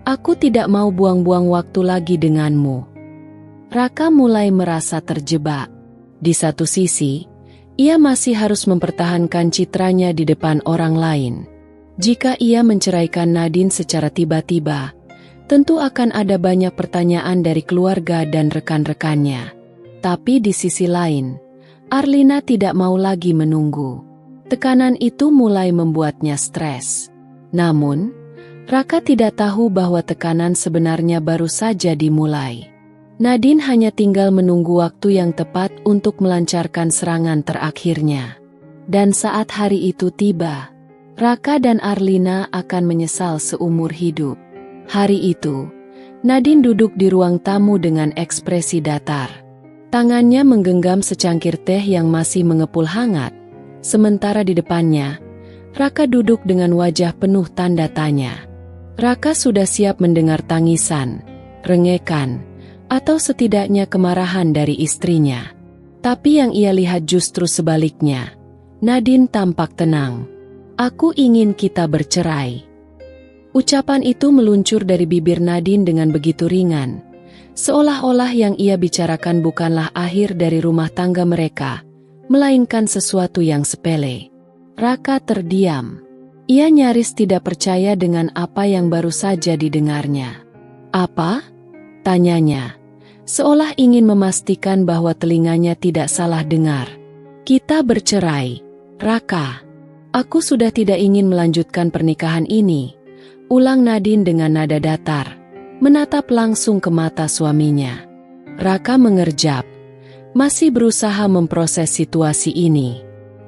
aku tidak mau buang-buang waktu lagi denganmu. Raka mulai merasa terjebak. Di satu sisi, ia masih harus mempertahankan citranya di depan orang lain. Jika ia menceraikan Nadine secara tiba-tiba, tentu akan ada banyak pertanyaan dari keluarga dan rekan-rekannya. Tapi di sisi lain, Arlina tidak mau lagi menunggu. Tekanan itu mulai membuatnya stres. Namun, Raka tidak tahu bahwa tekanan sebenarnya baru saja dimulai. Nadine hanya tinggal menunggu waktu yang tepat untuk melancarkan serangan terakhirnya. Dan saat hari itu tiba, Raka dan Arlina akan menyesal seumur hidup. Hari itu, Nadine duduk di ruang tamu dengan ekspresi datar. Tangannya menggenggam secangkir teh yang masih mengepul hangat. Sementara di depannya, Raka duduk dengan wajah penuh tanda tanya. Raka sudah siap mendengar tangisan, rengekan, atau setidaknya kemarahan dari istrinya. Tapi yang ia lihat justru sebaliknya. Nadine tampak tenang. Aku ingin kita bercerai. Ucapan itu meluncur dari bibir Nadine dengan begitu ringan, seolah-olah yang ia bicarakan bukanlah akhir dari rumah tangga mereka, melainkan sesuatu yang sepele. Raka terdiam. Ia nyaris tidak percaya dengan apa yang baru saja didengarnya. Apa? Tanyanya, seolah ingin memastikan bahwa telinganya tidak salah dengar. Kita bercerai, Raka. Aku sudah tidak ingin melanjutkan pernikahan ini, ulang Nadine dengan nada datar, menatap langsung ke mata suaminya. Raka mengerjap, masih berusaha memproses situasi ini.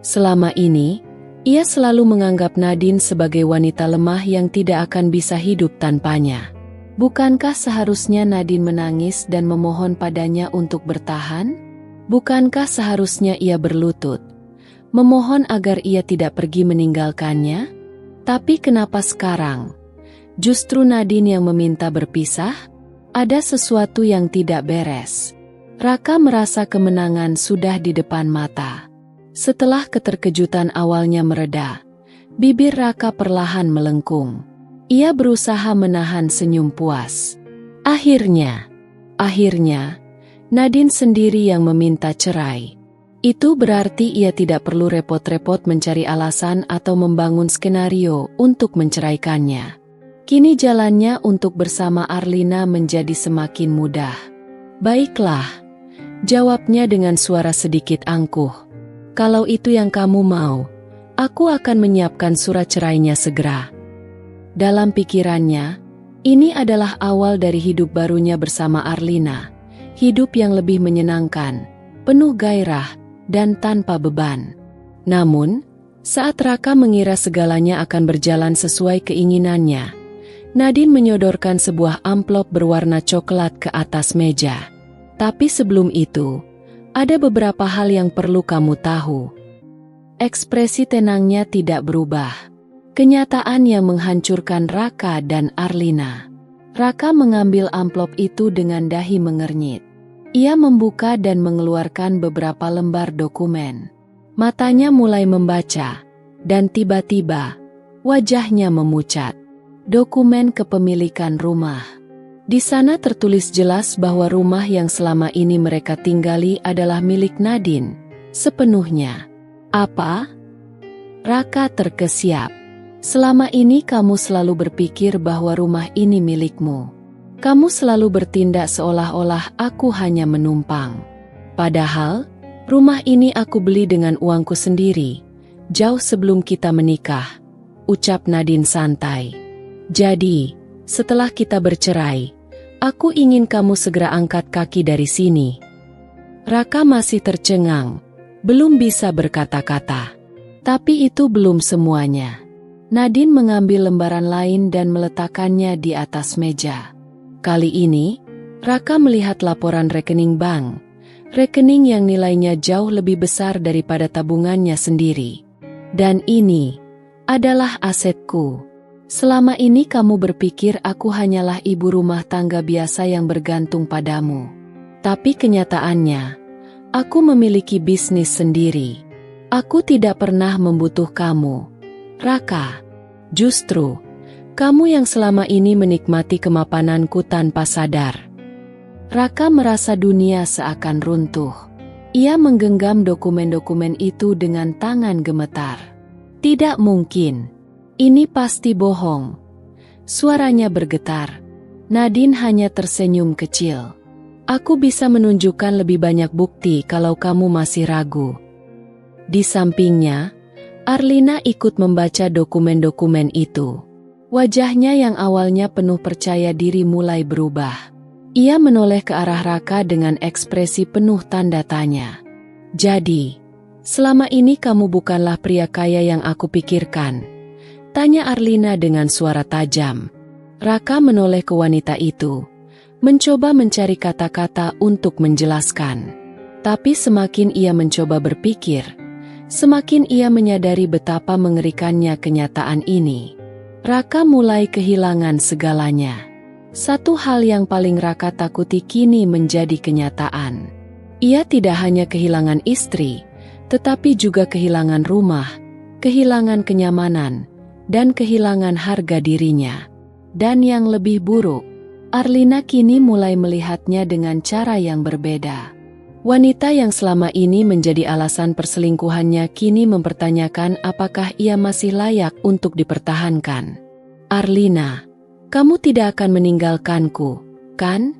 Selama ini, ia selalu menganggap Nadine sebagai wanita lemah yang tidak akan bisa hidup tanpanya. Bukankah seharusnya Nadine menangis dan memohon padanya untuk bertahan? Bukankah seharusnya ia berlutut, memohon agar ia tidak pergi meninggalkannya? Tapi kenapa sekarang justru Nadine yang meminta berpisah? Ada sesuatu yang tidak beres. Raka merasa kemenangan sudah di depan mata. Setelah keterkejutan awalnya mereda, bibir Raka perlahan melengkung. Ia berusaha menahan senyum puas. Akhirnya, Nadine sendiri yang meminta cerai. Itu berarti ia tidak perlu repot-repot mencari alasan atau membangun skenario untuk menceraikannya. Kini jalannya untuk bersama Arlina menjadi semakin mudah. Baiklah, jawabnya dengan suara sedikit angkuh. Kalau itu yang kamu mau, aku akan menyiapkan surat cerainya segera. Dalam pikirannya, ini adalah awal dari hidup barunya bersama Arlina. Hidup yang lebih menyenangkan, penuh gairah, dan tanpa beban. Namun, saat Raka mengira segalanya akan berjalan sesuai keinginannya, Nadine menyodorkan sebuah amplop berwarna coklat ke atas meja. Tapi sebelum itu, ada beberapa hal yang perlu kamu tahu. Ekspresi tenangnya tidak berubah. Kenyataan yang menghancurkan Raka dan Arlina. Raka mengambil amplop itu dengan dahi mengernyit. Ia membuka dan mengeluarkan beberapa lembar dokumen. Matanya mulai membaca, dan tiba-tiba, wajahnya memucat. Dokumen kepemilikan rumah. Di sana tertulis jelas bahwa rumah yang selama ini mereka tinggali adalah milik Nadine, sepenuhnya. Apa? Raka terkesiap. Selama ini kamu selalu berpikir bahwa rumah ini milikmu. Kamu selalu bertindak seolah-olah aku hanya menumpang. Padahal, rumah ini aku beli dengan uangku sendiri, jauh sebelum kita menikah, ucap Nadine santai. Jadi, setelah kita bercerai, aku ingin kamu segera angkat kaki dari sini. Raka masih tercengang, belum bisa berkata-kata. Tapi itu belum semuanya. Nadine mengambil lembaran lain dan meletakkannya di atas meja. Kali ini, Raka melihat laporan rekening bank. Rekening yang nilainya jauh lebih besar daripada tabungannya sendiri. Dan ini adalah asetku. Selama ini kamu berpikir aku hanyalah ibu rumah tangga biasa yang bergantung padamu. Tapi kenyataannya, aku memiliki bisnis sendiri. Aku tidak pernah membutuhkan kamu, Raka. Justru, kamu yang selama ini menikmati kemapananku tanpa sadar. Raka merasa dunia seakan runtuh. Ia menggenggam dokumen-dokumen itu dengan tangan gemetar. Tidak mungkin. Ini pasti bohong. Suaranya bergetar. Nadine hanya tersenyum kecil. Aku bisa menunjukkan lebih banyak bukti kalau kamu masih ragu. Di sampingnya, Arlina ikut membaca dokumen-dokumen itu. Wajahnya yang awalnya penuh percaya diri mulai berubah. Ia menoleh ke arah Raka dengan ekspresi penuh tanda tanya. Jadi, selama ini kamu bukanlah pria kaya yang aku pikirkan? Tanya Arlina dengan suara tajam. Raka menoleh ke wanita itu, mencoba mencari kata-kata untuk menjelaskan. Tapi semakin ia mencoba berpikir, semakin ia menyadari betapa mengerikannya kenyataan ini. Raka mulai kehilangan segalanya. Satu hal yang paling Raka takuti kini menjadi kenyataan. Ia tidak hanya kehilangan istri, tetapi juga kehilangan rumah, kehilangan kenyamanan, dan kehilangan harga dirinya. Dan yang lebih buruk, Arlina kini mulai melihatnya dengan cara yang berbeda. Wanita yang selama ini menjadi alasan perselingkuhannya kini mempertanyakan apakah ia masih layak untuk dipertahankan. Arlina, kamu tidak akan meninggalkanku, kan?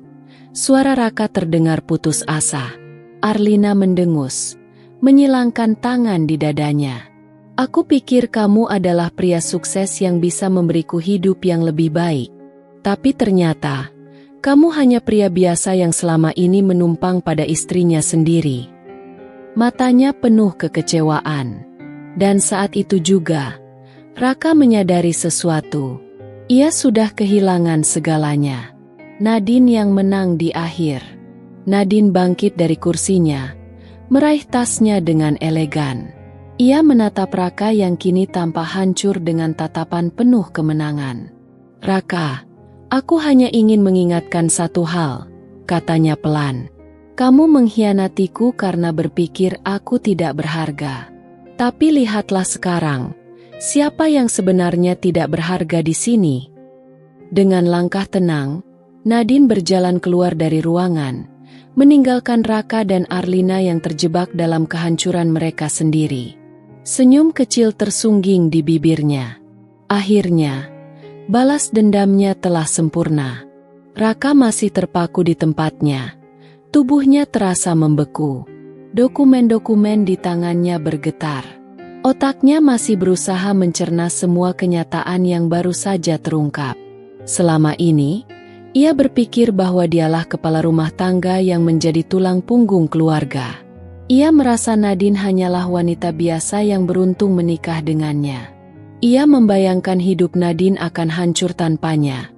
Suara Raka terdengar putus asa. Arlina mendengus, menyilangkan tangan di dadanya. Aku pikir kamu adalah pria sukses yang bisa memberiku hidup yang lebih baik. Tapi ternyata, kamu hanya pria biasa yang selama ini menumpang pada istrinya sendiri. Matanya penuh kekecewaan. Dan saat itu juga, Raka menyadari sesuatu. Ia sudah kehilangan segalanya. Nadine yang menang di akhir. Nadine bangkit dari kursinya, meraih tasnya dengan elegan. Ia menatap Raka yang kini tampak hancur dengan tatapan penuh kemenangan. Raka, aku hanya ingin mengingatkan satu hal, katanya pelan. Kamu mengkhianatiku karena berpikir aku tidak berharga. Tapi lihatlah sekarang, siapa yang sebenarnya tidak berharga di sini? Dengan langkah tenang, Nadine berjalan keluar dari ruangan, meninggalkan Raka dan Arlina yang terjebak dalam kehancuran mereka sendiri. Senyum kecil tersungging di bibirnya. Akhirnya, balas dendamnya telah sempurna. Raka masih terpaku di tempatnya. Tubuhnya terasa membeku. Dokumen-dokumen di tangannya bergetar. Otaknya masih berusaha mencerna semua kenyataan yang baru saja terungkap. Selama ini, ia berpikir bahwa dialah kepala rumah tangga yang menjadi tulang punggung keluarga. Ia merasa Nadine hanyalah wanita biasa yang beruntung menikah dengannya. Ia membayangkan hidup Nadine akan hancur tanpanya,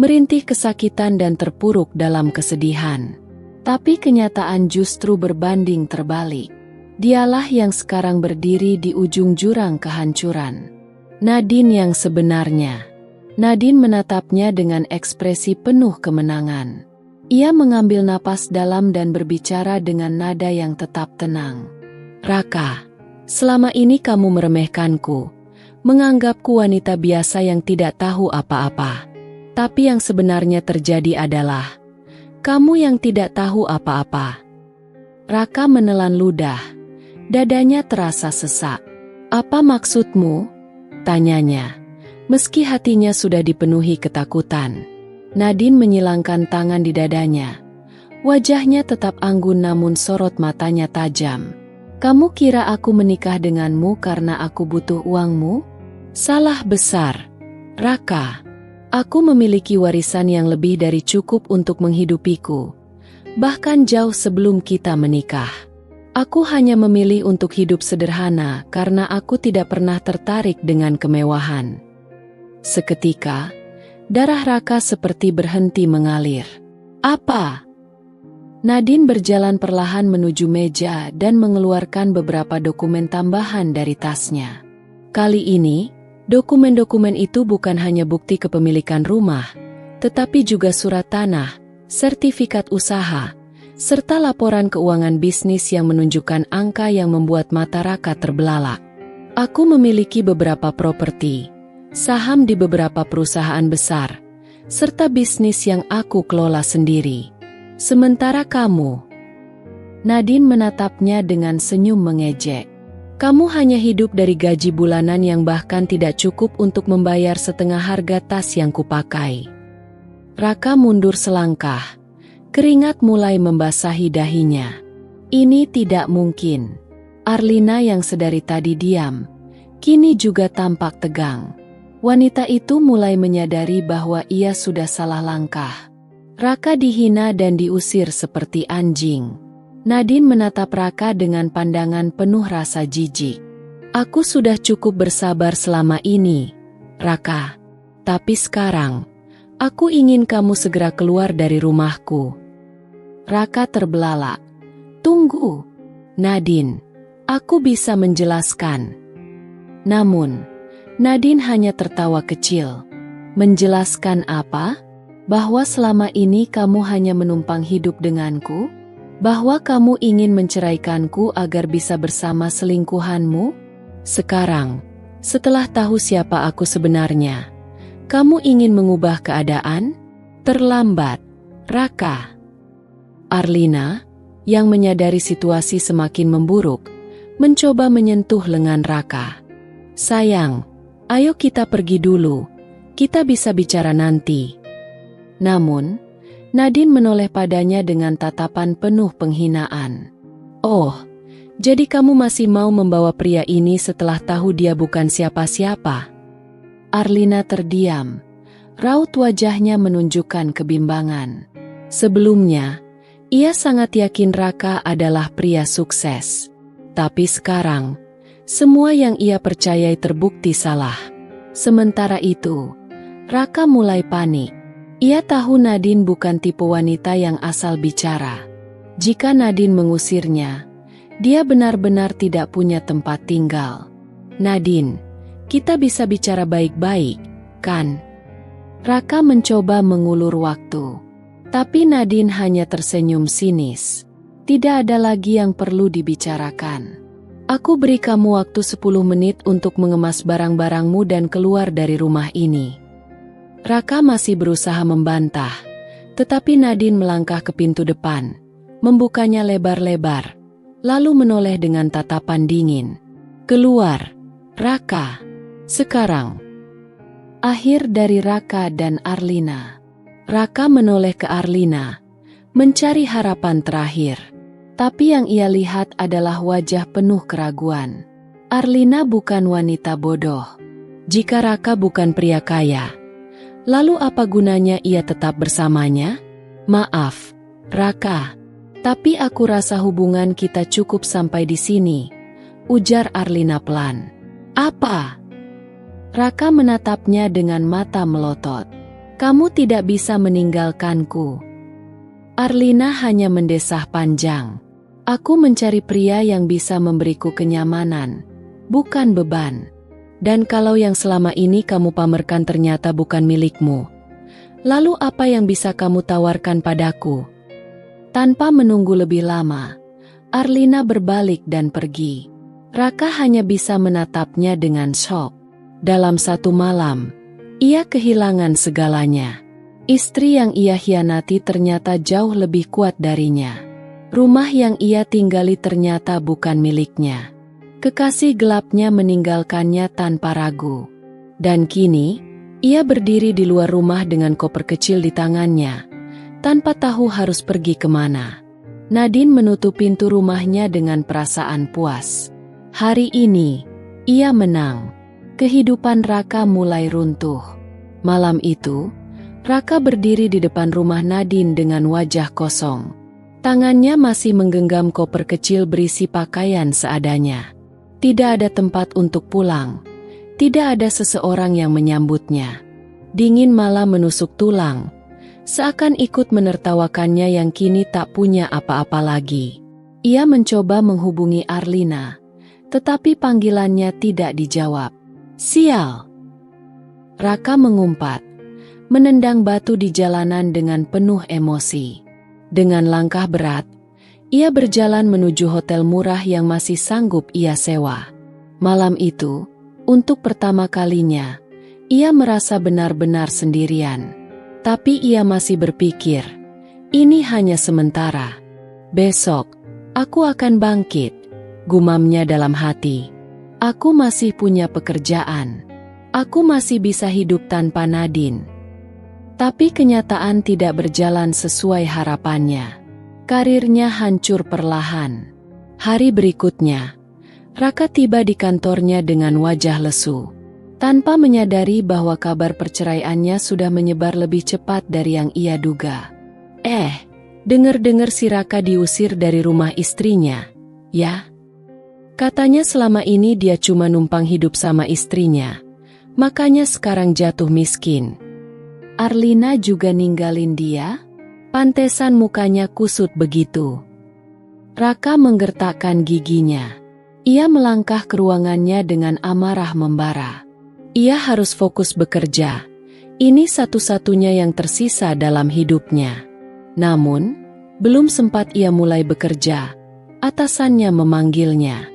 merintih kesakitan dan terpuruk dalam kesedihan. Tapi kenyataan justru berbanding terbalik. Dialah yang sekarang berdiri di ujung jurang kehancuran. Nadine yang sebenarnya. Nadine menatapnya dengan ekspresi penuh kemenangan. Ia mengambil napas dalam dan berbicara dengan nada yang tetap tenang. Raka, selama ini kamu meremehkanku, menganggapku wanita biasa yang tidak tahu apa-apa. Tapi yang sebenarnya terjadi adalah kamu yang tidak tahu apa-apa. Raka menelan ludah. Dadanya terasa sesak. Apa maksudmu? Tanyanya. Meski hatinya sudah dipenuhi ketakutan. Nadine menyilangkan tangan di dadanya. Wajahnya tetap anggun namun sorot matanya tajam. Kamu kira aku menikah denganmu karena aku butuh uangmu? Salah besar. Raka. Aku memiliki warisan yang lebih dari cukup untuk menghidupiku. Bahkan jauh sebelum kita menikah. Aku hanya memilih untuk hidup sederhana karena aku tidak pernah tertarik dengan kemewahan. Seketika, darah Raka seperti berhenti mengalir. Apa? Nadine berjalan perlahan menuju meja dan mengeluarkan beberapa dokumen tambahan dari tasnya. Kali ini, dokumen-dokumen itu bukan hanya bukti kepemilikan rumah, tetapi juga surat tanah, sertifikat usaha, serta laporan keuangan bisnis yang menunjukkan angka yang membuat mata Raka terbelalak. Aku memiliki beberapa properti, saham di beberapa perusahaan besar, serta bisnis yang aku kelola sendiri. Sementara kamu, Nadine menatapnya dengan senyum mengejek. Kamu hanya hidup dari gaji bulanan yang bahkan tidak cukup untuk membayar setengah harga tas yang kupakai. Raka mundur selangkah. Keringat mulai membasahi dahinya. Ini tidak mungkin. Arlina yang sedari tadi diam, kini juga tampak tegang. Wanita itu mulai menyadari bahwa ia sudah salah langkah. Raka dihina dan diusir seperti anjing. Nadine menatap Raka dengan pandangan penuh rasa jijik. Aku sudah cukup bersabar selama ini, Raka. Tapi sekarang, aku ingin kamu segera keluar dari rumahku. Raka terbelalak. Tunggu, Nadine. Aku bisa menjelaskan. Namun, Nadine hanya tertawa kecil. Menjelaskan apa? Bahwa selama ini kamu hanya menumpang hidup denganku? Bahwa kamu ingin menceraikanku agar bisa bersama selingkuhanmu? Sekarang, setelah tahu siapa aku sebenarnya, kamu ingin mengubah keadaan? Terlambat, Raka. Arlina, yang menyadari situasi semakin memburuk, mencoba menyentuh lengan Raka. Sayang, ayo kita pergi dulu, kita bisa bicara nanti. Namun, Nadine menoleh padanya dengan tatapan penuh penghinaan. "Oh, jadi kamu masih mau membawa pria ini setelah tahu dia bukan siapa-siapa?" Arlina terdiam. Raut wajahnya menunjukkan kebimbangan. Sebelumnya, ia sangat yakin Raka adalah pria sukses. Tapi sekarang, semua yang ia percayai terbukti salah. Sementara itu, Raka mulai panik. Ia tahu Nadine bukan tipe wanita yang asal bicara. Jika Nadine mengusirnya, dia benar-benar tidak punya tempat tinggal. "Nadine, kita bisa bicara baik-baik, kan?" Raka mencoba mengulur waktu. Tapi Nadine hanya tersenyum sinis. "Tidak ada lagi yang perlu dibicarakan. Aku beri kamu waktu 10 menit untuk mengemas barang-barangmu dan keluar dari rumah ini." Raka masih berusaha membantah, tetapi Nadine melangkah ke pintu depan, membukanya lebar-lebar, lalu menoleh dengan tatapan dingin. "Keluar, Raka, sekarang." Akhir dari Raka dan Arlina. Raka menoleh ke Arlina, mencari harapan terakhir. Tapi yang ia lihat adalah wajah penuh keraguan. Arlina bukan wanita bodoh. Jika Raka bukan pria kaya, lalu apa gunanya ia tetap bersamanya? "Maaf, Raka, tapi aku rasa hubungan kita cukup sampai di sini," ujar Arlina pelan. "Apa?" Raka menatapnya dengan mata melotot. "Kamu tidak bisa meninggalkanku." Arlina hanya mendesah panjang. "Aku mencari pria yang bisa memberiku kenyamanan, bukan beban. Dan kalau yang selama ini kamu pamerkan ternyata bukan milikmu, lalu apa yang bisa kamu tawarkan padaku?" Tanpa menunggu lebih lama, Arlina berbalik dan pergi. Raka hanya bisa menatapnya dengan syok. Dalam satu malam, ia kehilangan segalanya. Istri yang ia hianati ternyata jauh lebih kuat darinya. Rumah yang ia tinggali ternyata bukan miliknya. Kekasih gelapnya meninggalkannya tanpa ragu. Dan kini, ia berdiri di luar rumah dengan koper kecil di tangannya, tanpa tahu harus pergi kemana. Nadine menutup pintu rumahnya dengan perasaan puas. Hari ini, ia menang. Kehidupan Raka mulai runtuh. Malam itu, Raka berdiri di depan rumah Nadine dengan wajah kosong. Tangannya masih menggenggam koper kecil berisi pakaian seadanya. Tidak ada tempat untuk pulang. Tidak ada seseorang yang menyambutnya. Dingin malam menusuk tulang, seakan ikut menertawakannya yang kini tak punya apa-apa lagi. Ia mencoba menghubungi Arlina, tetapi panggilannya tidak dijawab. "Sial!" Raka mengumpat, menendang batu di jalanan dengan penuh emosi. Dengan langkah berat, ia berjalan menuju hotel murah yang masih sanggup ia sewa. Malam itu, untuk pertama kalinya, ia merasa benar-benar sendirian. Tapi ia masih berpikir, ini hanya sementara. "Besok, aku akan bangkit," gumamnya dalam hati. "Aku masih punya pekerjaan. Aku masih bisa hidup tanpa Nadine." Tapi kenyataan tidak berjalan sesuai harapannya. Karirnya hancur perlahan. Hari berikutnya, Raka tiba di kantornya dengan wajah lesu. Tanpa menyadari bahwa kabar perceraiannya sudah menyebar lebih cepat dari yang ia duga. Dengar-dengar si Raka diusir dari rumah istrinya, ya? Katanya selama ini dia cuma numpang hidup sama istrinya, makanya sekarang jatuh miskin. Arlina juga ninggalin dia? Pantesan mukanya kusut begitu. Raka menggertakkan giginya. Ia melangkah ke ruangannya dengan amarah membara. Ia harus fokus bekerja. Ini satu-satunya yang tersisa dalam hidupnya. Namun, belum sempat ia mulai bekerja, atasannya memanggilnya.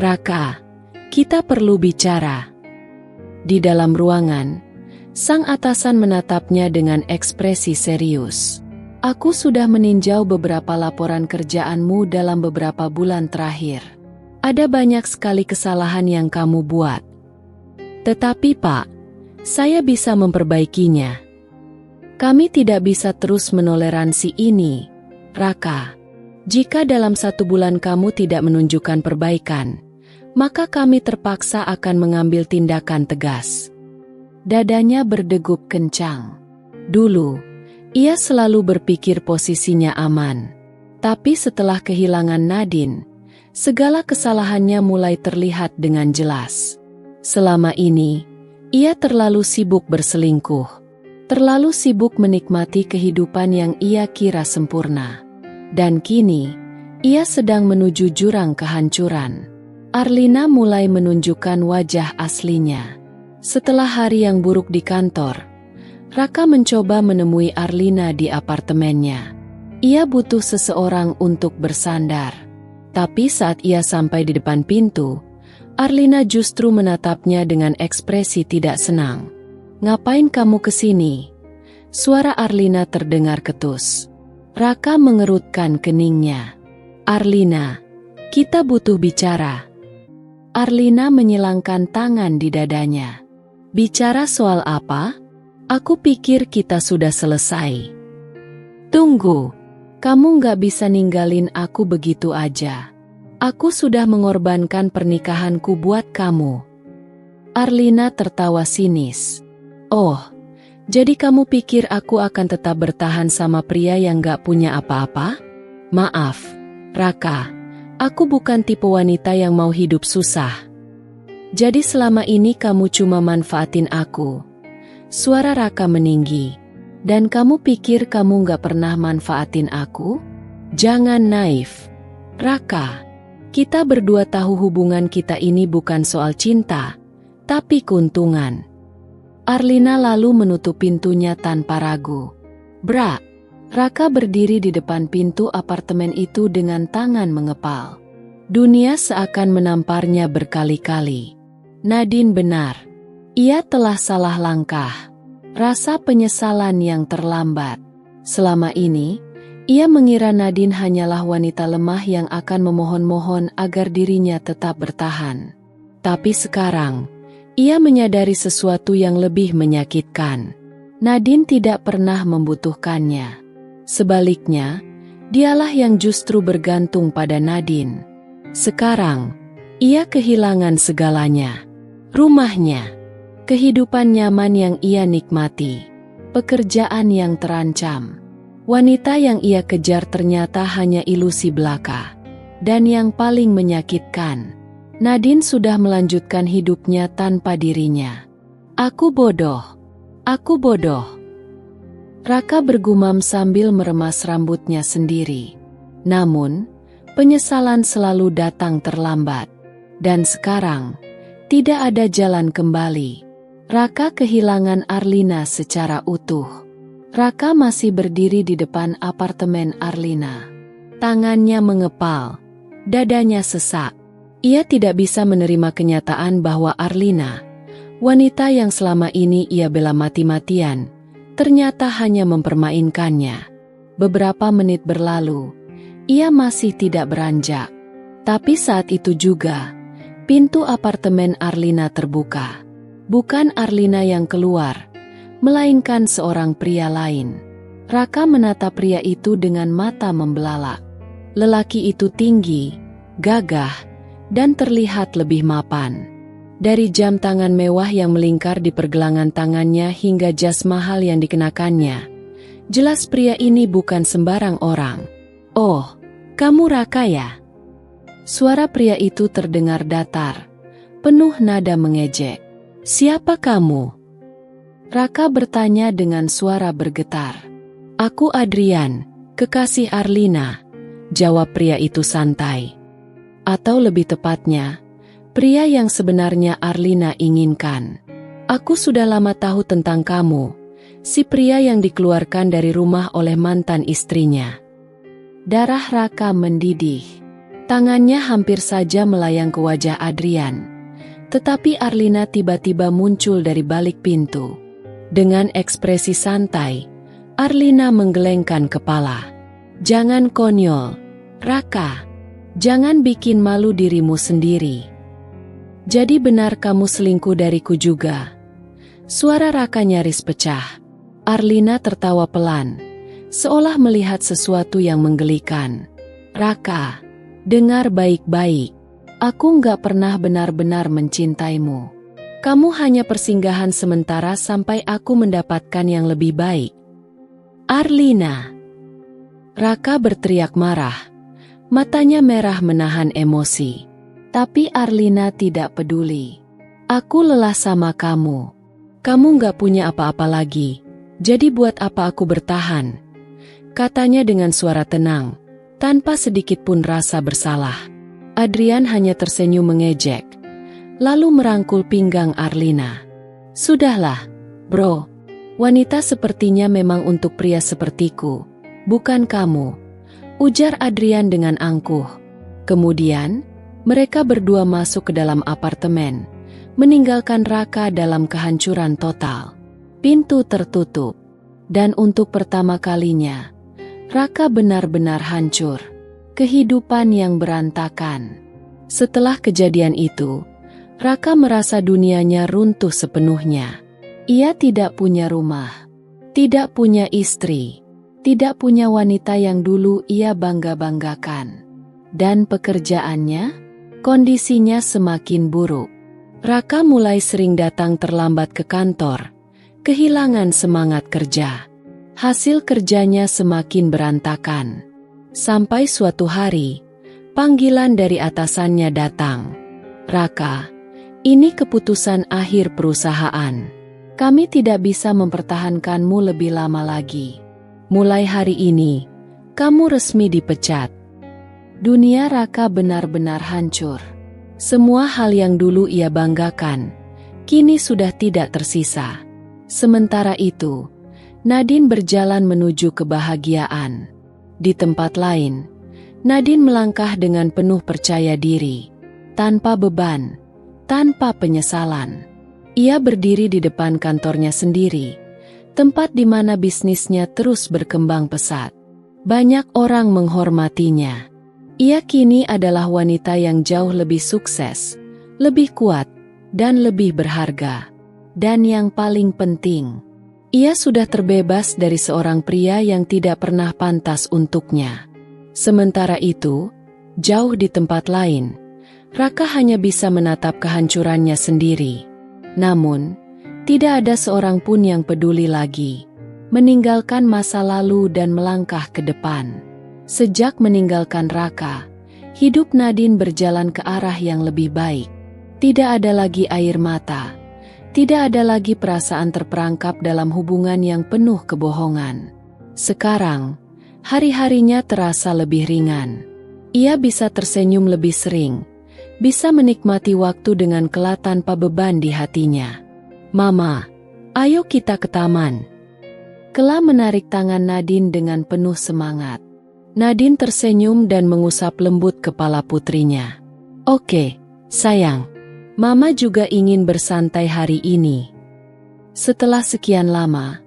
"Raka, kita perlu bicara." Di dalam ruangan, sang atasan menatapnya dengan ekspresi serius. "Aku sudah meninjau beberapa laporan kerjaanmu dalam beberapa bulan terakhir. Ada banyak sekali kesalahan yang kamu buat. Tetapi Pak, saya bisa memperbaikinya." Kami tidak bisa terus menoleransi ini, Raka. Jika dalam 1 bulan kamu tidak menunjukkan perbaikan, maka kami terpaksa akan mengambil tindakan tegas. Dadanya berdegup kencang. Dulu, ia selalu berpikir posisinya aman. Tapi setelah kehilangan Nadine, segala kesalahannya mulai terlihat dengan jelas. Selama ini, ia terlalu sibuk berselingkuh. Terlalu sibuk menikmati kehidupan yang ia kira sempurna. Dan kini, ia sedang menuju jurang kehancuran. Arlina mulai menunjukkan wajah aslinya. Setelah hari yang buruk di kantor, Raka mencoba menemui Arlina di apartemennya. Ia butuh seseorang untuk bersandar. Tapi saat ia sampai di depan pintu, Arlina justru menatapnya dengan ekspresi tidak senang. "Ngapain kamu kesini?" Suara Arlina terdengar ketus. Raka mengerutkan keningnya. "Arlina, kita butuh bicara." Arlina menyilangkan tangan di dadanya. "Bicara soal apa? Aku pikir kita sudah selesai." "Tunggu, kamu nggak bisa ninggalin aku begitu aja. Aku sudah mengorbankan pernikahanku buat kamu." Arlina tertawa sinis. "Oh, jadi kamu pikir aku akan tetap bertahan sama pria yang gak punya apa-apa? Maaf, Raka, aku bukan tipe wanita yang mau hidup susah. Jadi selama ini kamu cuma manfaatin aku." Suara Raka meninggi. "Dan kamu pikir kamu gak pernah manfaatin aku? Jangan naif. Raka, kita berdua tahu hubungan kita ini bukan soal cinta, tapi keuntungan." Arlina lalu menutup pintunya tanpa ragu. "Bra." Raka berdiri di depan pintu apartemen itu dengan tangan mengepal. Dunia seakan menamparnya berkali-kali. Nadine benar. Ia telah salah langkah. Rasa penyesalan yang terlambat. Selama ini, ia mengira Nadine hanyalah wanita lemah yang akan memohon-mohon agar dirinya tetap bertahan. Tapi sekarang, ia menyadari sesuatu yang lebih menyakitkan. Nadine tidak pernah membutuhkannya. Sebaliknya, dialah yang justru bergantung pada Nadine. Sekarang, ia kehilangan segalanya. Rumahnya, kehidupan nyaman yang ia nikmati, pekerjaan yang terancam. Wanita yang ia kejar ternyata hanya ilusi belaka. Dan yang paling menyakitkan, Nadine sudah melanjutkan hidupnya tanpa dirinya. "Aku bodoh. Aku bodoh." Raka bergumam sambil meremas rambutnya sendiri. Namun, penyesalan selalu datang terlambat. Dan sekarang, tidak ada jalan kembali. Raka kehilangan Arlina secara utuh. Raka masih berdiri di depan apartemen Arlina. Tangannya mengepal, dadanya sesak. Ia tidak bisa menerima kenyataan bahwa Arlina, wanita yang selama ini ia bela mati-matian, ternyata hanya mempermainkannya. Beberapa menit berlalu, ia masih tidak beranjak. Tapi saat itu juga, pintu apartemen Arlina terbuka. Bukan Arlina yang keluar, melainkan seorang pria lain. Raka menatap pria itu dengan mata membelalak. Lelaki itu tinggi, gagah, dan terlihat lebih mapan. Dari jam tangan mewah yang melingkar di pergelangan tangannya hingga jas mahal yang dikenakannya, jelas pria ini bukan sembarang orang. "Oh, kamu Raka ya?" Suara pria itu terdengar datar, penuh nada mengejek. "Siapa kamu?" Raka bertanya dengan suara bergetar. "Aku Adrian, kekasih Arlina," jawab pria itu santai. Atau lebih tepatnya, pria yang sebenarnya Arlina inginkan. "Aku sudah lama tahu tentang kamu," si pria yang dikeluarkan dari rumah oleh mantan istrinya. Darah Raka mendidih. Tangannya hampir saja melayang ke wajah Adrian. Tetapi Arlina tiba-tiba muncul dari balik pintu. Dengan ekspresi santai, Arlina menggelengkan kepala. "Jangan konyol, Raka. Jangan bikin malu dirimu sendiri. Jadi benar kamu selingkuh dariku juga?" Suara Raka nyaris pecah. Arlina tertawa pelan, seolah melihat sesuatu yang menggelikan. Raka, dengar baik-baik. Aku nggak pernah benar-benar mencintaimu. Kamu hanya persinggahan sementara sampai aku mendapatkan yang lebih baik. Arlina. Raka berteriak marah. Matanya merah menahan emosi. Tapi Arlina tidak peduli. Aku lelah sama kamu. Kamu nggak punya apa-apa lagi. Jadi buat apa aku bertahan? Katanya dengan suara tenang, tanpa sedikit pun rasa bersalah. Adrian hanya tersenyum mengejek, lalu merangkul pinggang Arlina. Sudahlah, bro. Wanita sepertinya memang untuk pria sepertiku, bukan kamu, ujar Adrian dengan angkuh. Kemudian, mereka berdua masuk ke dalam apartemen, meninggalkan Raka dalam kehancuran total. Pintu tertutup, dan untuk pertama kalinya, Raka benar-benar hancur. Kehidupan yang berantakan. Setelah kejadian itu, Raka merasa dunianya runtuh sepenuhnya. Ia tidak punya rumah, tidak punya istri, tidak punya wanita yang dulu ia bangga-banggakan. Dan pekerjaannya? Kondisinya semakin buruk. Raka mulai sering datang terlambat ke kantor, kehilangan semangat kerja. Hasil kerjanya semakin berantakan. Sampai suatu hari, panggilan dari atasannya datang. Raka, ini keputusan akhir perusahaan. Kami tidak bisa mempertahankanmu lebih lama lagi. Mulai hari ini, kamu resmi dipecat. Dunia Raka benar-benar hancur. Semua hal yang dulu ia banggakan, kini sudah tidak tersisa. Sementara itu, Nadine berjalan menuju kebahagiaan. Di tempat lain, Nadine melangkah dengan penuh percaya diri, tanpa beban, tanpa penyesalan. Ia berdiri di depan kantornya sendiri, tempat di mana bisnisnya terus berkembang pesat. Banyak orang menghormatinya. Ia kini adalah wanita yang jauh lebih sukses, lebih kuat, dan lebih berharga. Dan yang paling penting, ia sudah terbebas dari seorang pria yang tidak pernah pantas untuknya. Sementara itu, jauh di tempat lain, Raka hanya bisa menatap kehancurannya sendiri. Namun, tidak ada seorang pun yang peduli lagi, meninggalkan masa lalu dan melangkah ke depan. Sejak meninggalkan Raka, hidup Nadine berjalan ke arah yang lebih baik. Tidak ada lagi air mata, tidak ada lagi perasaan terperangkap dalam hubungan yang penuh kebohongan. Sekarang, hari-harinya terasa lebih ringan. Ia bisa tersenyum lebih sering, bisa menikmati waktu dengan kelak tanpa beban di hatinya. Mama, ayo kita ke taman. Kela menarik tangan Nadine dengan penuh semangat. Nadine tersenyum dan mengusap lembut kepala putrinya. Oke, sayang. Mama juga ingin bersantai hari ini. Setelah sekian lama,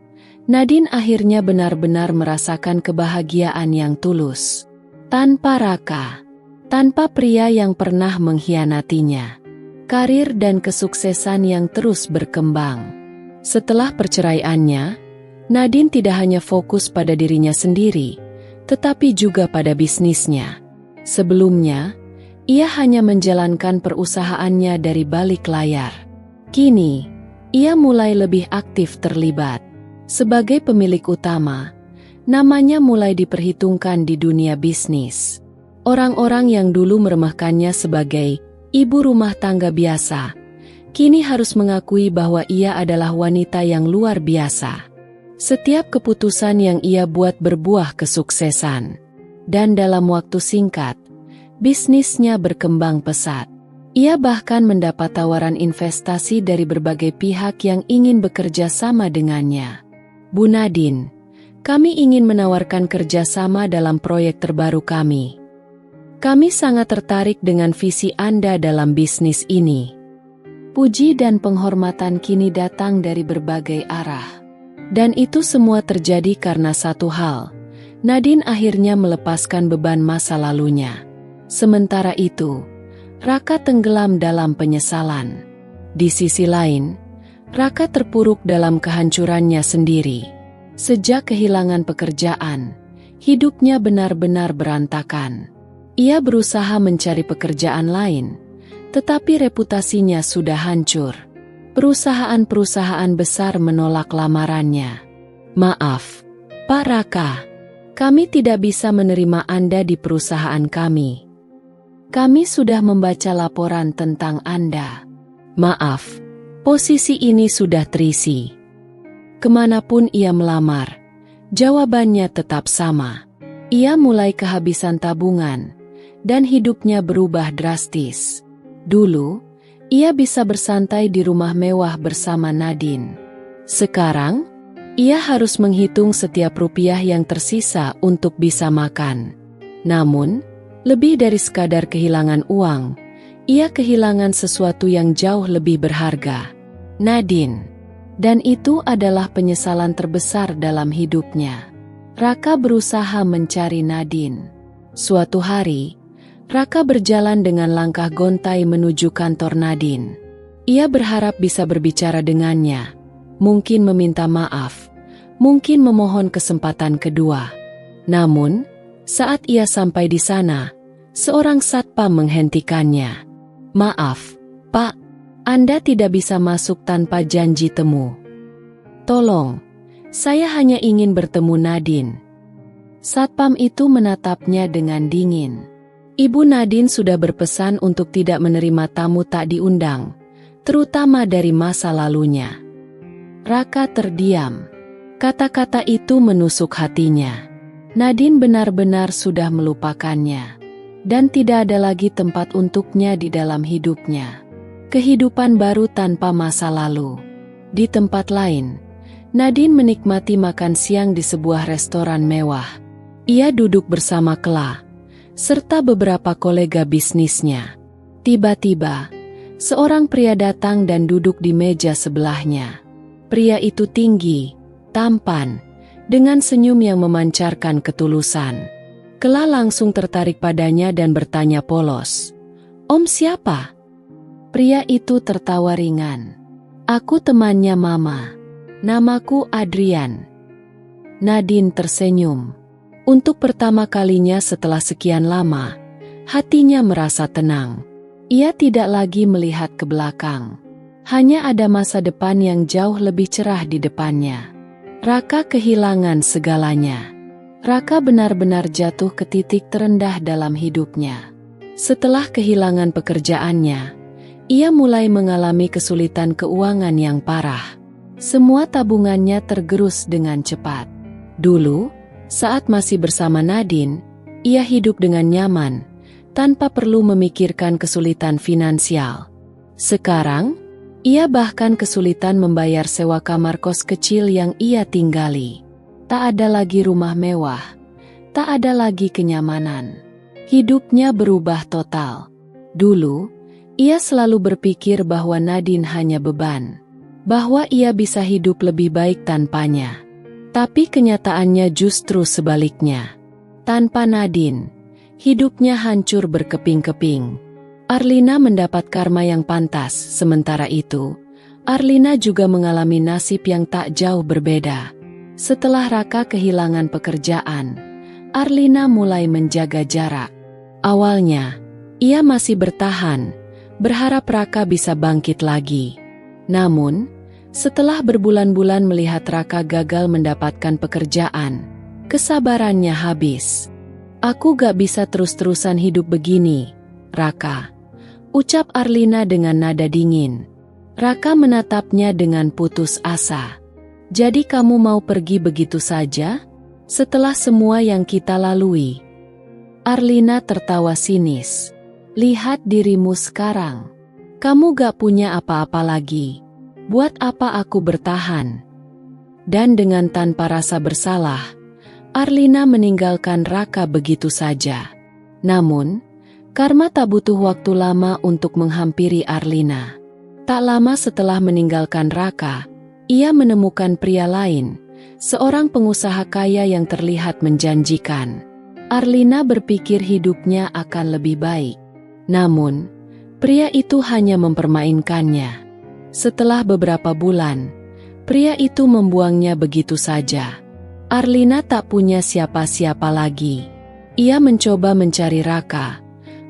Nadine akhirnya benar-benar merasakan kebahagiaan yang tulus. Tanpa Raka, tanpa pria yang pernah mengkhianatinya. Karir dan kesuksesan yang terus berkembang. Setelah perceraiannya, Nadine tidak hanya fokus pada dirinya sendiri, tetapi juga pada bisnisnya. Sebelumnya, ia hanya menjalankan perusahaannya dari balik layar. Kini, ia mulai lebih aktif terlibat. Sebagai pemilik utama, namanya mulai diperhitungkan di dunia bisnis. Orang-orang yang dulu meremehkannya sebagai ibu rumah tangga biasa, kini harus mengakui bahwa ia adalah wanita yang luar biasa. Setiap keputusan yang ia buat berbuah kesuksesan. Dan dalam waktu singkat, bisnisnya berkembang pesat. Ia bahkan mendapat tawaran investasi dari berbagai pihak yang ingin bekerja sama dengannya. Bu Nadine, kami ingin menawarkan kerjasama dalam proyek terbaru kami. Kami sangat tertarik dengan visi Anda dalam bisnis ini. Puji dan penghormatan kini datang dari berbagai arah. Dan itu semua terjadi karena satu hal. Nadine akhirnya melepaskan beban masa lalunya. Sementara itu, Raka tenggelam dalam penyesalan. Di sisi lain, Raka terpuruk dalam kehancurannya sendiri. Sejak kehilangan pekerjaan, hidupnya benar-benar berantakan. Ia berusaha mencari pekerjaan lain, tetapi reputasinya sudah hancur. Perusahaan-perusahaan besar menolak lamarannya. "Maaf, Pak Raka, kami tidak bisa menerima Anda di perusahaan kami. Kami sudah membaca laporan tentang Anda. Maaf, posisi ini sudah terisi." Kemanapun ia melamar, jawabannya tetap sama. Ia mulai kehabisan tabungan, dan hidupnya berubah drastis. Dulu, ia bisa bersantai di rumah mewah bersama Nadine. Sekarang, ia harus menghitung setiap rupiah yang tersisa untuk bisa makan. Namun, lebih dari sekadar kehilangan uang, ia kehilangan sesuatu yang jauh lebih berharga, Nadine. Dan itu adalah penyesalan terbesar dalam hidupnya. Raka berusaha mencari Nadine. Suatu hari, Raka berjalan dengan langkah gontai menuju kantor Nadine. Ia berharap bisa berbicara dengannya, mungkin meminta maaf, mungkin memohon kesempatan kedua. Namun, saat ia sampai di sana, seorang satpam menghentikannya. "Maaf, Pak, Anda tidak bisa masuk tanpa janji temu. Tolong, saya hanya ingin bertemu Nadine." Satpam itu menatapnya dengan dingin. Ibu Nadine sudah berpesan untuk tidak menerima tamu tak diundang, terutama dari masa lalunya. Raka terdiam. Kata-kata itu menusuk hatinya. Nadine benar-benar sudah melupakannya, dan tidak ada lagi tempat untuknya di dalam hidupnya. Kehidupan baru tanpa masa lalu. Di tempat lain, Nadine menikmati makan siang di sebuah restoran mewah. Ia duduk bersama Kla, serta beberapa kolega bisnisnya. Tiba-tiba, seorang pria datang dan duduk di meja sebelahnya. Pria itu tinggi, tampan, dengan senyum yang memancarkan ketulusan. Kla langsung tertarik padanya dan bertanya polos, "Om siapa?" Pria itu tertawa ringan. "Aku temannya Mama. Namaku Adrian." Nadine tersenyum. Untuk pertama kalinya setelah sekian lama, hatinya merasa tenang. Ia tidak lagi melihat ke belakang. Hanya ada masa depan yang jauh lebih cerah di depannya. Raka kehilangan segalanya. Raka benar-benar jatuh ke titik terendah dalam hidupnya. Setelah kehilangan pekerjaannya, ia mulai mengalami kesulitan keuangan yang parah. Semua tabungannya tergerus dengan cepat. Dulu, saat masih bersama Nadine, ia hidup dengan nyaman, tanpa perlu memikirkan kesulitan finansial. Sekarang, ia bahkan kesulitan membayar sewa kamar kos kecil yang ia tinggali. Tak ada lagi rumah mewah, tak ada lagi kenyamanan. Hidupnya berubah total. Dulu, ia selalu berpikir bahwa Nadine hanya beban, bahwa ia bisa hidup lebih baik tanpanya. Tapi kenyataannya justru sebaliknya. Tanpa Nadine, hidupnya hancur berkeping-keping. Arlina mendapat karma yang pantas, sementara itu, Arlina juga mengalami nasib yang tak jauh berbeda. Setelah Raka kehilangan pekerjaan, Arlina mulai menjaga jarak. Awalnya, ia masih bertahan, berharap Raka bisa bangkit lagi. Namun, setelah berbulan-bulan melihat Raka gagal mendapatkan pekerjaan, kesabarannya habis. "Aku gak bisa terus-terusan hidup begini, Raka," ucap Arlina dengan nada dingin. Raka menatapnya dengan putus asa. "Jadi kamu mau pergi begitu saja? Setelah semua yang kita lalui?" Arlina tertawa sinis. "Lihat dirimu sekarang. Kamu gak punya apa-apa lagi. Buat apa aku bertahan?" Dan dengan tanpa rasa bersalah, Arlina meninggalkan Raka begitu saja. Namun, karma tak butuh waktu lama untuk menghampiri Arlina. Tak lama setelah meninggalkan Raka, ia menemukan pria lain, seorang pengusaha kaya yang terlihat menjanjikan. Arlina berpikir hidupnya akan lebih baik. Namun, pria itu hanya mempermainkannya. Setelah beberapa bulan, pria itu membuangnya begitu saja. Arlina tak punya siapa-siapa lagi. Ia mencoba mencari Raka,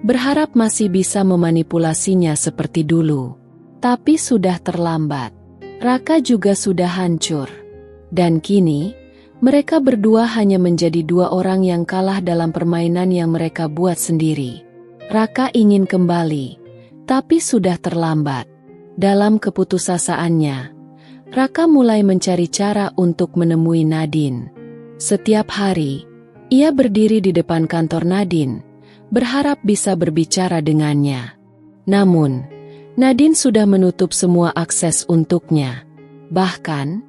berharap masih bisa memanipulasinya seperti dulu. Tapi sudah terlambat. Raka juga sudah hancur. Dan kini, mereka berdua hanya menjadi dua orang yang kalah dalam permainan yang mereka buat sendiri. Raka ingin kembali, tapi sudah terlambat. Dalam keputusasaannya, Raka mulai mencari cara untuk menemui Nadine. Setiap hari, ia berdiri di depan kantor Nadine, berharap bisa berbicara dengannya. Namun, Nadine sudah menutup semua akses untuknya. Bahkan,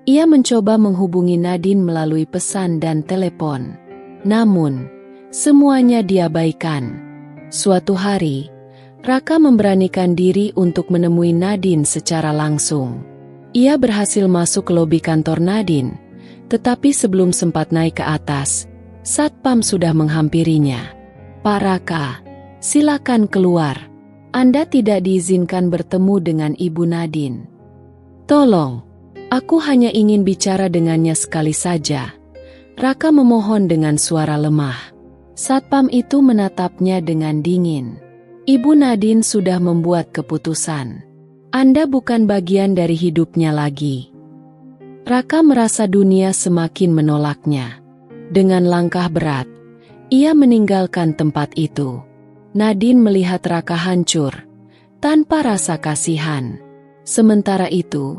ia mencoba menghubungi Nadine melalui pesan dan telepon. Namun, semuanya diabaikan. Suatu hari, Raka memberanikan diri untuk menemui Nadine secara langsung. Ia berhasil masuk ke lobi kantor Nadine, tetapi sebelum sempat naik ke atas, Satpam sudah menghampirinya. "Pak Raka, silakan keluar. Anda tidak diizinkan bertemu dengan Ibu Nadine." "Tolong, aku hanya ingin bicara dengannya sekali saja." Raka memohon dengan suara lemah. Satpam itu menatapnya dengan dingin. "Ibu Nadine sudah membuat keputusan. Anda bukan bagian dari hidupnya lagi." Raka merasa dunia semakin menolaknya. Dengan langkah berat, ia meninggalkan tempat itu. Nadine melihat Raka hancur, tanpa rasa kasihan. Sementara itu,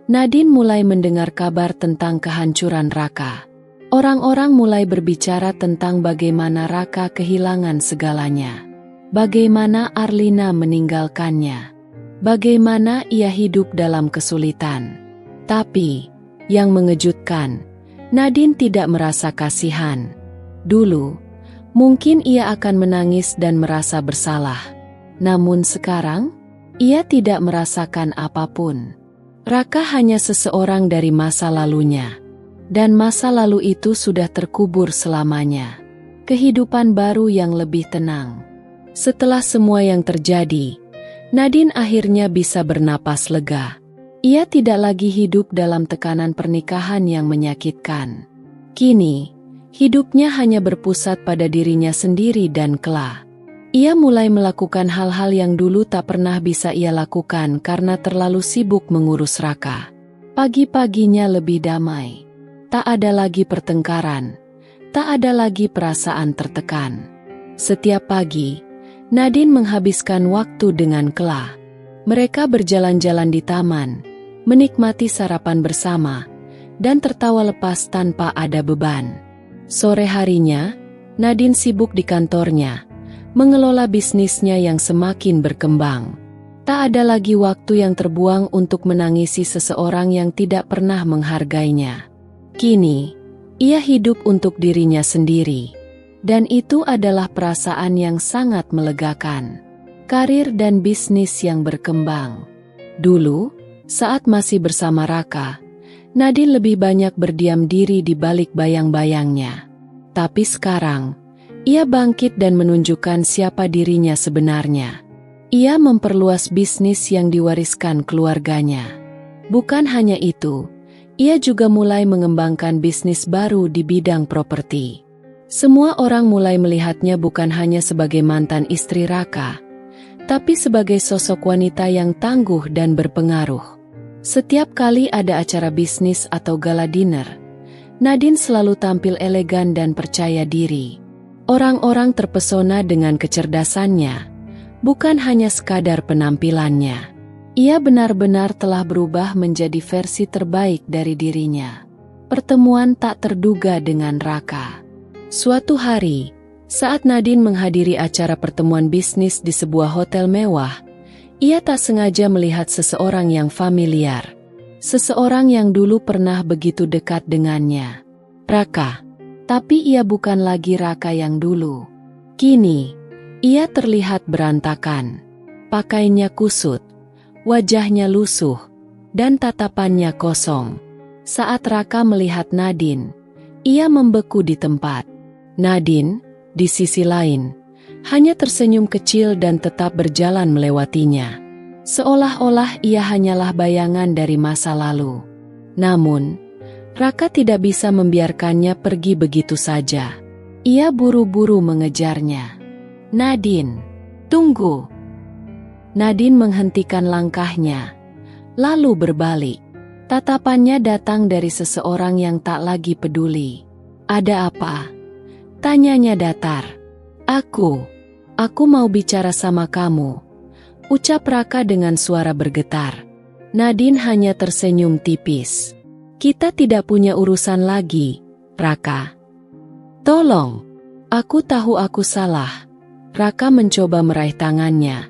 Nadine mulai mendengar kabar tentang kehancuran Raka. Orang-orang mulai berbicara tentang bagaimana Raka kehilangan segalanya. Bagaimana Arlina meninggalkannya. Bagaimana ia hidup dalam kesulitan. Tapi, yang mengejutkan, Nadine tidak merasa kasihan. Dulu, mungkin ia akan menangis dan merasa bersalah. Namun sekarang, ia tidak merasakan apapun. Raka hanya seseorang dari masa lalunya. Dan masa lalu itu sudah terkubur selamanya. Kehidupan baru yang lebih tenang. Setelah semua yang terjadi, Nadine akhirnya bisa bernapas lega. Ia tidak lagi hidup dalam tekanan pernikahan yang menyakitkan. Kini, hidupnya hanya berpusat pada dirinya sendiri dan Kla. Ia mulai melakukan hal-hal yang dulu tak pernah bisa ia lakukan karena terlalu sibuk mengurus Raka. Pagi-paginya lebih damai. Tak ada lagi pertengkaran. Tak ada lagi perasaan tertekan. Setiap pagi, Nadine menghabiskan waktu dengan Kla. Mereka berjalan-jalan di taman, menikmati sarapan bersama, dan tertawa lepas tanpa ada beban. Sore harinya, Nadine sibuk di kantornya, mengelola bisnisnya yang semakin berkembang. Tak ada lagi waktu yang terbuang untuk menangisi seseorang yang tidak pernah menghargainya. Kini, ia hidup untuk dirinya sendiri. Dan itu adalah perasaan yang sangat melegakan. Karir dan bisnis yang berkembang. Dulu, saat masih bersama Raka, Nadine lebih banyak berdiam diri di balik bayang-bayangnya. Tapi sekarang, ia bangkit dan menunjukkan siapa dirinya sebenarnya. Ia memperluas bisnis yang diwariskan keluarganya. Bukan hanya itu, ia juga mulai mengembangkan bisnis baru di bidang properti. Semua orang mulai melihatnya bukan hanya sebagai mantan istri Raka, tapi sebagai sosok wanita yang tangguh dan berpengaruh. Setiap kali ada acara bisnis atau gala dinner, Nadine selalu tampil elegan dan percaya diri. Orang-orang terpesona dengan kecerdasannya, bukan hanya sekadar penampilannya. Ia benar-benar telah berubah menjadi versi terbaik dari dirinya. Pertemuan tak terduga dengan Raka. Suatu hari, saat Nadine menghadiri acara pertemuan bisnis di sebuah hotel mewah, ia tak sengaja melihat seseorang yang familiar. Seseorang yang dulu pernah begitu dekat dengannya. Raka. Tapi ia bukan lagi Raka yang dulu. Kini, ia terlihat berantakan. Pakaiannya kusut, wajahnya lusuh, dan tatapannya kosong. Saat Raka melihat Nadine, ia membeku di tempat. Nadine, di sisi lain, hanya tersenyum kecil dan tetap berjalan melewatinya. Seolah-olah ia hanyalah bayangan dari masa lalu. Namun, Raka tidak bisa membiarkannya pergi begitu saja. Ia buru-buru mengejarnya. "Nadine, tunggu!" Nadine menghentikan langkahnya, lalu berbalik. Tatapannya datang dari seseorang yang tak lagi peduli. "Ada apa?" tanyanya datar. Aku mau bicara sama kamu," ucap Raka dengan suara bergetar. Nadine hanya tersenyum tipis. "Kita tidak punya urusan lagi, Raka. Tolong." "Aku tahu aku salah." Raka mencoba meraih tangannya,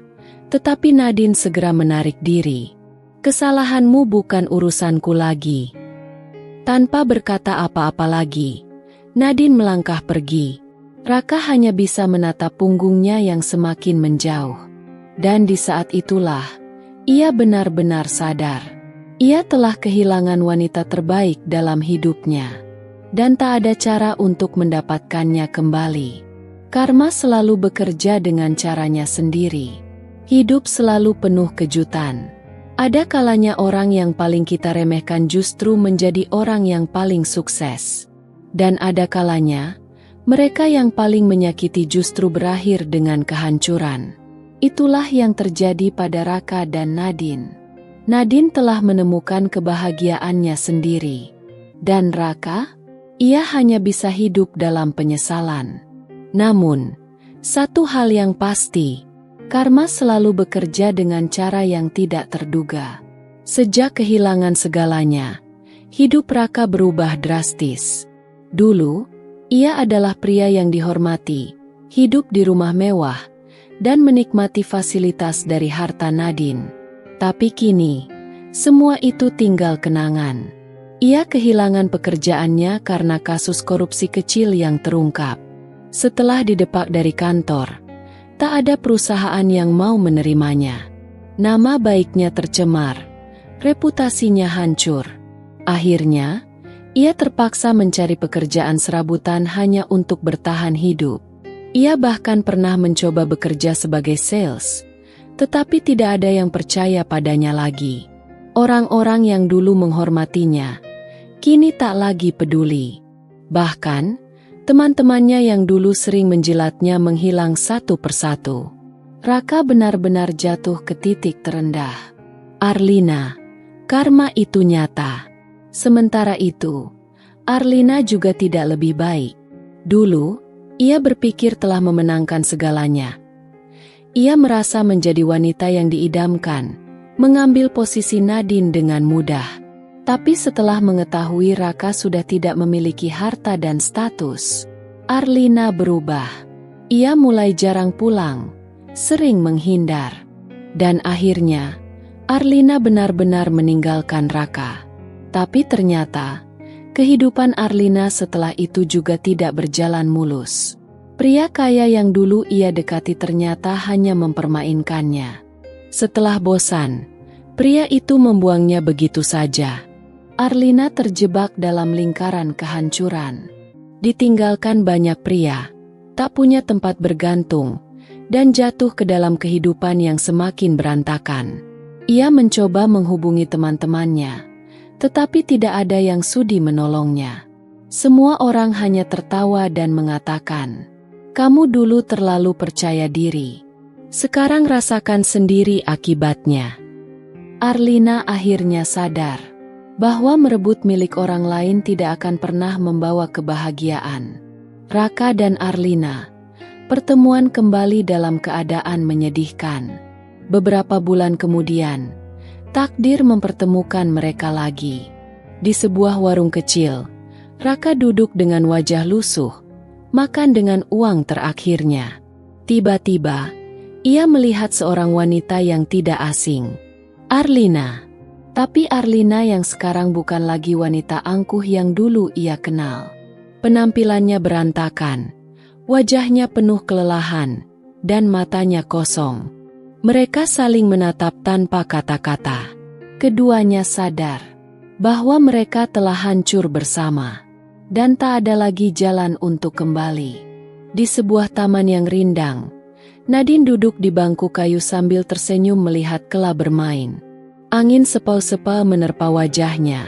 tetapi Nadine segera menarik diri. "Kesalahanmu bukan urusanku lagi." Tanpa berkata apa-apa lagi, Nadine melangkah pergi. Raka hanya bisa menatap punggungnya yang semakin menjauh. Dan di saat itulah, ia benar-benar sadar. Ia telah kehilangan wanita terbaik dalam hidupnya. Dan tak ada cara untuk mendapatkannya kembali. Karma selalu bekerja dengan caranya sendiri. Hidup selalu penuh kejutan. Ada kalanya orang yang paling kita remehkan justru menjadi orang yang paling sukses. Dan ada kalanya, mereka yang paling menyakiti justru berakhir dengan kehancuran. Itulah yang terjadi pada Raka dan Nadine. Nadine telah menemukan kebahagiaannya sendiri. Dan Raka? Ia hanya bisa hidup dalam penyesalan. Namun, satu hal yang pasti, karma selalu bekerja dengan cara yang tidak terduga. Sejak kehilangan segalanya, hidup Raka berubah drastis. Dulu, ia adalah pria yang dihormati, hidup di rumah mewah, dan menikmati fasilitas dari harta Nadine. Tapi kini, semua itu tinggal kenangan. Ia kehilangan pekerjaannya karena kasus korupsi kecil yang terungkap. Setelah didepak dari kantor, tak ada perusahaan yang mau menerimanya. Nama baiknya tercemar, reputasinya hancur. Akhirnya, ia terpaksa mencari pekerjaan serabutan hanya untuk bertahan hidup. Ia bahkan pernah mencoba bekerja sebagai sales, tetapi tidak ada yang percaya padanya lagi. Orang-orang yang dulu menghormatinya, kini tak lagi peduli. Bahkan, teman-temannya yang dulu sering menjilatnya menghilang satu persatu. Raka benar-benar jatuh ke titik terendah. Arlina, karma itu nyata. Sementara itu, Arlina juga tidak lebih baik. Dulu, ia berpikir telah memenangkan segalanya. Ia merasa menjadi wanita yang diidamkan, mengambil posisi Nadine dengan mudah. Tapi setelah mengetahui Raka sudah tidak memiliki harta dan status, Arlina berubah. Ia mulai jarang pulang, sering menghindar. Dan akhirnya, Arlina benar-benar meninggalkan Raka. Tapi ternyata, kehidupan Arlina setelah itu juga tidak berjalan mulus. Pria kaya yang dulu ia dekati ternyata hanya mempermainkannya. Setelah bosan, pria itu membuangnya begitu saja. Arlina terjebak dalam lingkaran kehancuran. Ditinggalkan banyak pria, tak punya tempat bergantung, dan jatuh ke dalam kehidupan yang semakin berantakan. Ia mencoba menghubungi teman-temannya, tetapi tidak ada yang sudi menolongnya. Semua orang hanya tertawa dan mengatakan, "Kamu dulu terlalu percaya diri. Sekarang rasakan sendiri akibatnya." Arlina akhirnya sadar bahwa merebut milik orang lain tidak akan pernah membawa kebahagiaan. Raka dan Arlina, pertemuan kembali dalam keadaan menyedihkan. Beberapa bulan kemudian, takdir mempertemukan mereka lagi. Di sebuah warung kecil, Raka duduk dengan wajah lusuh, makan dengan uang terakhirnya. Tiba-tiba, ia melihat seorang wanita yang tidak asing. Arlina. Tapi Arlina yang sekarang bukan lagi wanita angkuh yang dulu ia kenal. Penampilannya berantakan, wajahnya penuh kelelahan, dan matanya kosong. Mereka saling menatap tanpa kata-kata. Keduanya sadar bahwa mereka telah hancur bersama, dan tak ada lagi jalan untuk kembali. Di sebuah taman yang rindang, Nadine duduk di bangku kayu sambil tersenyum melihat Kela bermain. Angin sepau-sepau menerpa wajahnya,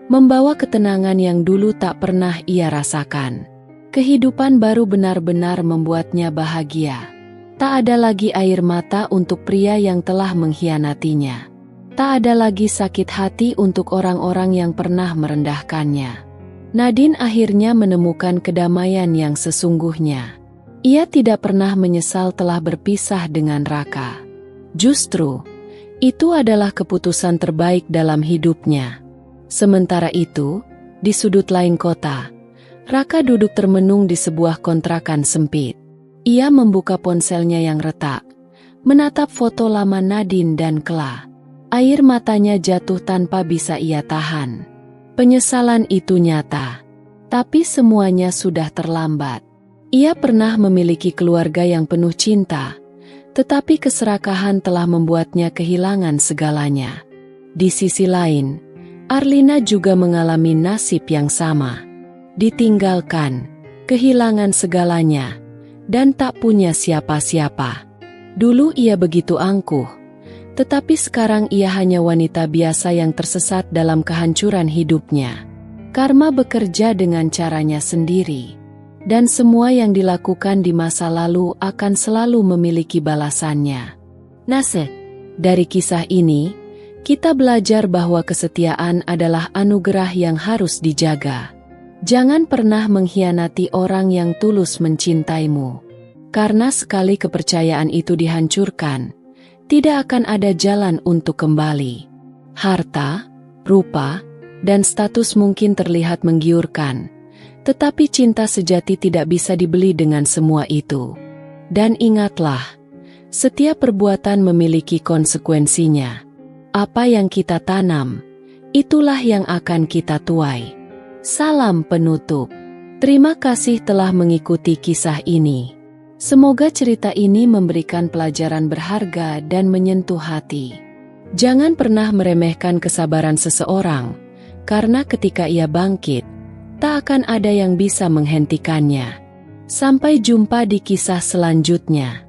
membawa ketenangan yang dulu tak pernah ia rasakan. Kehidupan baru benar-benar membuatnya bahagia. Tak ada lagi air mata untuk pria yang telah mengkhianatinya. Tak ada lagi sakit hati untuk orang-orang yang pernah merendahkannya. Nadine akhirnya menemukan kedamaian yang sesungguhnya. Ia tidak pernah menyesal telah berpisah dengan Raka. Justru, itu adalah keputusan terbaik dalam hidupnya. Sementara itu, di sudut lain kota, Raka duduk termenung di sebuah kontrakan sempit. Ia membuka ponselnya yang retak, menatap foto lama Nadine dan Kla. Air matanya jatuh tanpa bisa ia tahan. Penyesalan itu nyata, tapi semuanya sudah terlambat. Ia pernah memiliki keluarga yang penuh cinta, tetapi keserakahan telah membuatnya kehilangan segalanya. Di sisi lain, Arlina juga mengalami nasib yang sama. Ditinggalkan, kehilangan segalanya, dan tak punya siapa-siapa. Dulu ia begitu angkuh, tetapi sekarang ia hanya wanita biasa yang tersesat dalam kehancuran hidupnya. Karma bekerja dengan caranya sendiri, dan semua yang dilakukan di masa lalu akan selalu memiliki balasannya. Nasihat dari kisah ini, kita belajar bahwa kesetiaan adalah anugerah yang harus dijaga. Jangan pernah mengkhianati orang yang tulus mencintaimu, karena sekali kepercayaan itu dihancurkan, tidak akan ada jalan untuk kembali. Harta, rupa, dan status mungkin terlihat menggiurkan, tetapi cinta sejati tidak bisa dibeli dengan semua itu. Dan ingatlah, setiap perbuatan memiliki konsekuensinya. Apa yang kita tanam, itulah yang akan kita tuai. Salam penutup. Terima kasih telah mengikuti kisah ini. Semoga cerita ini memberikan pelajaran berharga dan menyentuh hati. Jangan pernah meremehkan kesabaran seseorang, karena ketika ia bangkit, tak akan ada yang bisa menghentikannya. Sampai jumpa di kisah selanjutnya.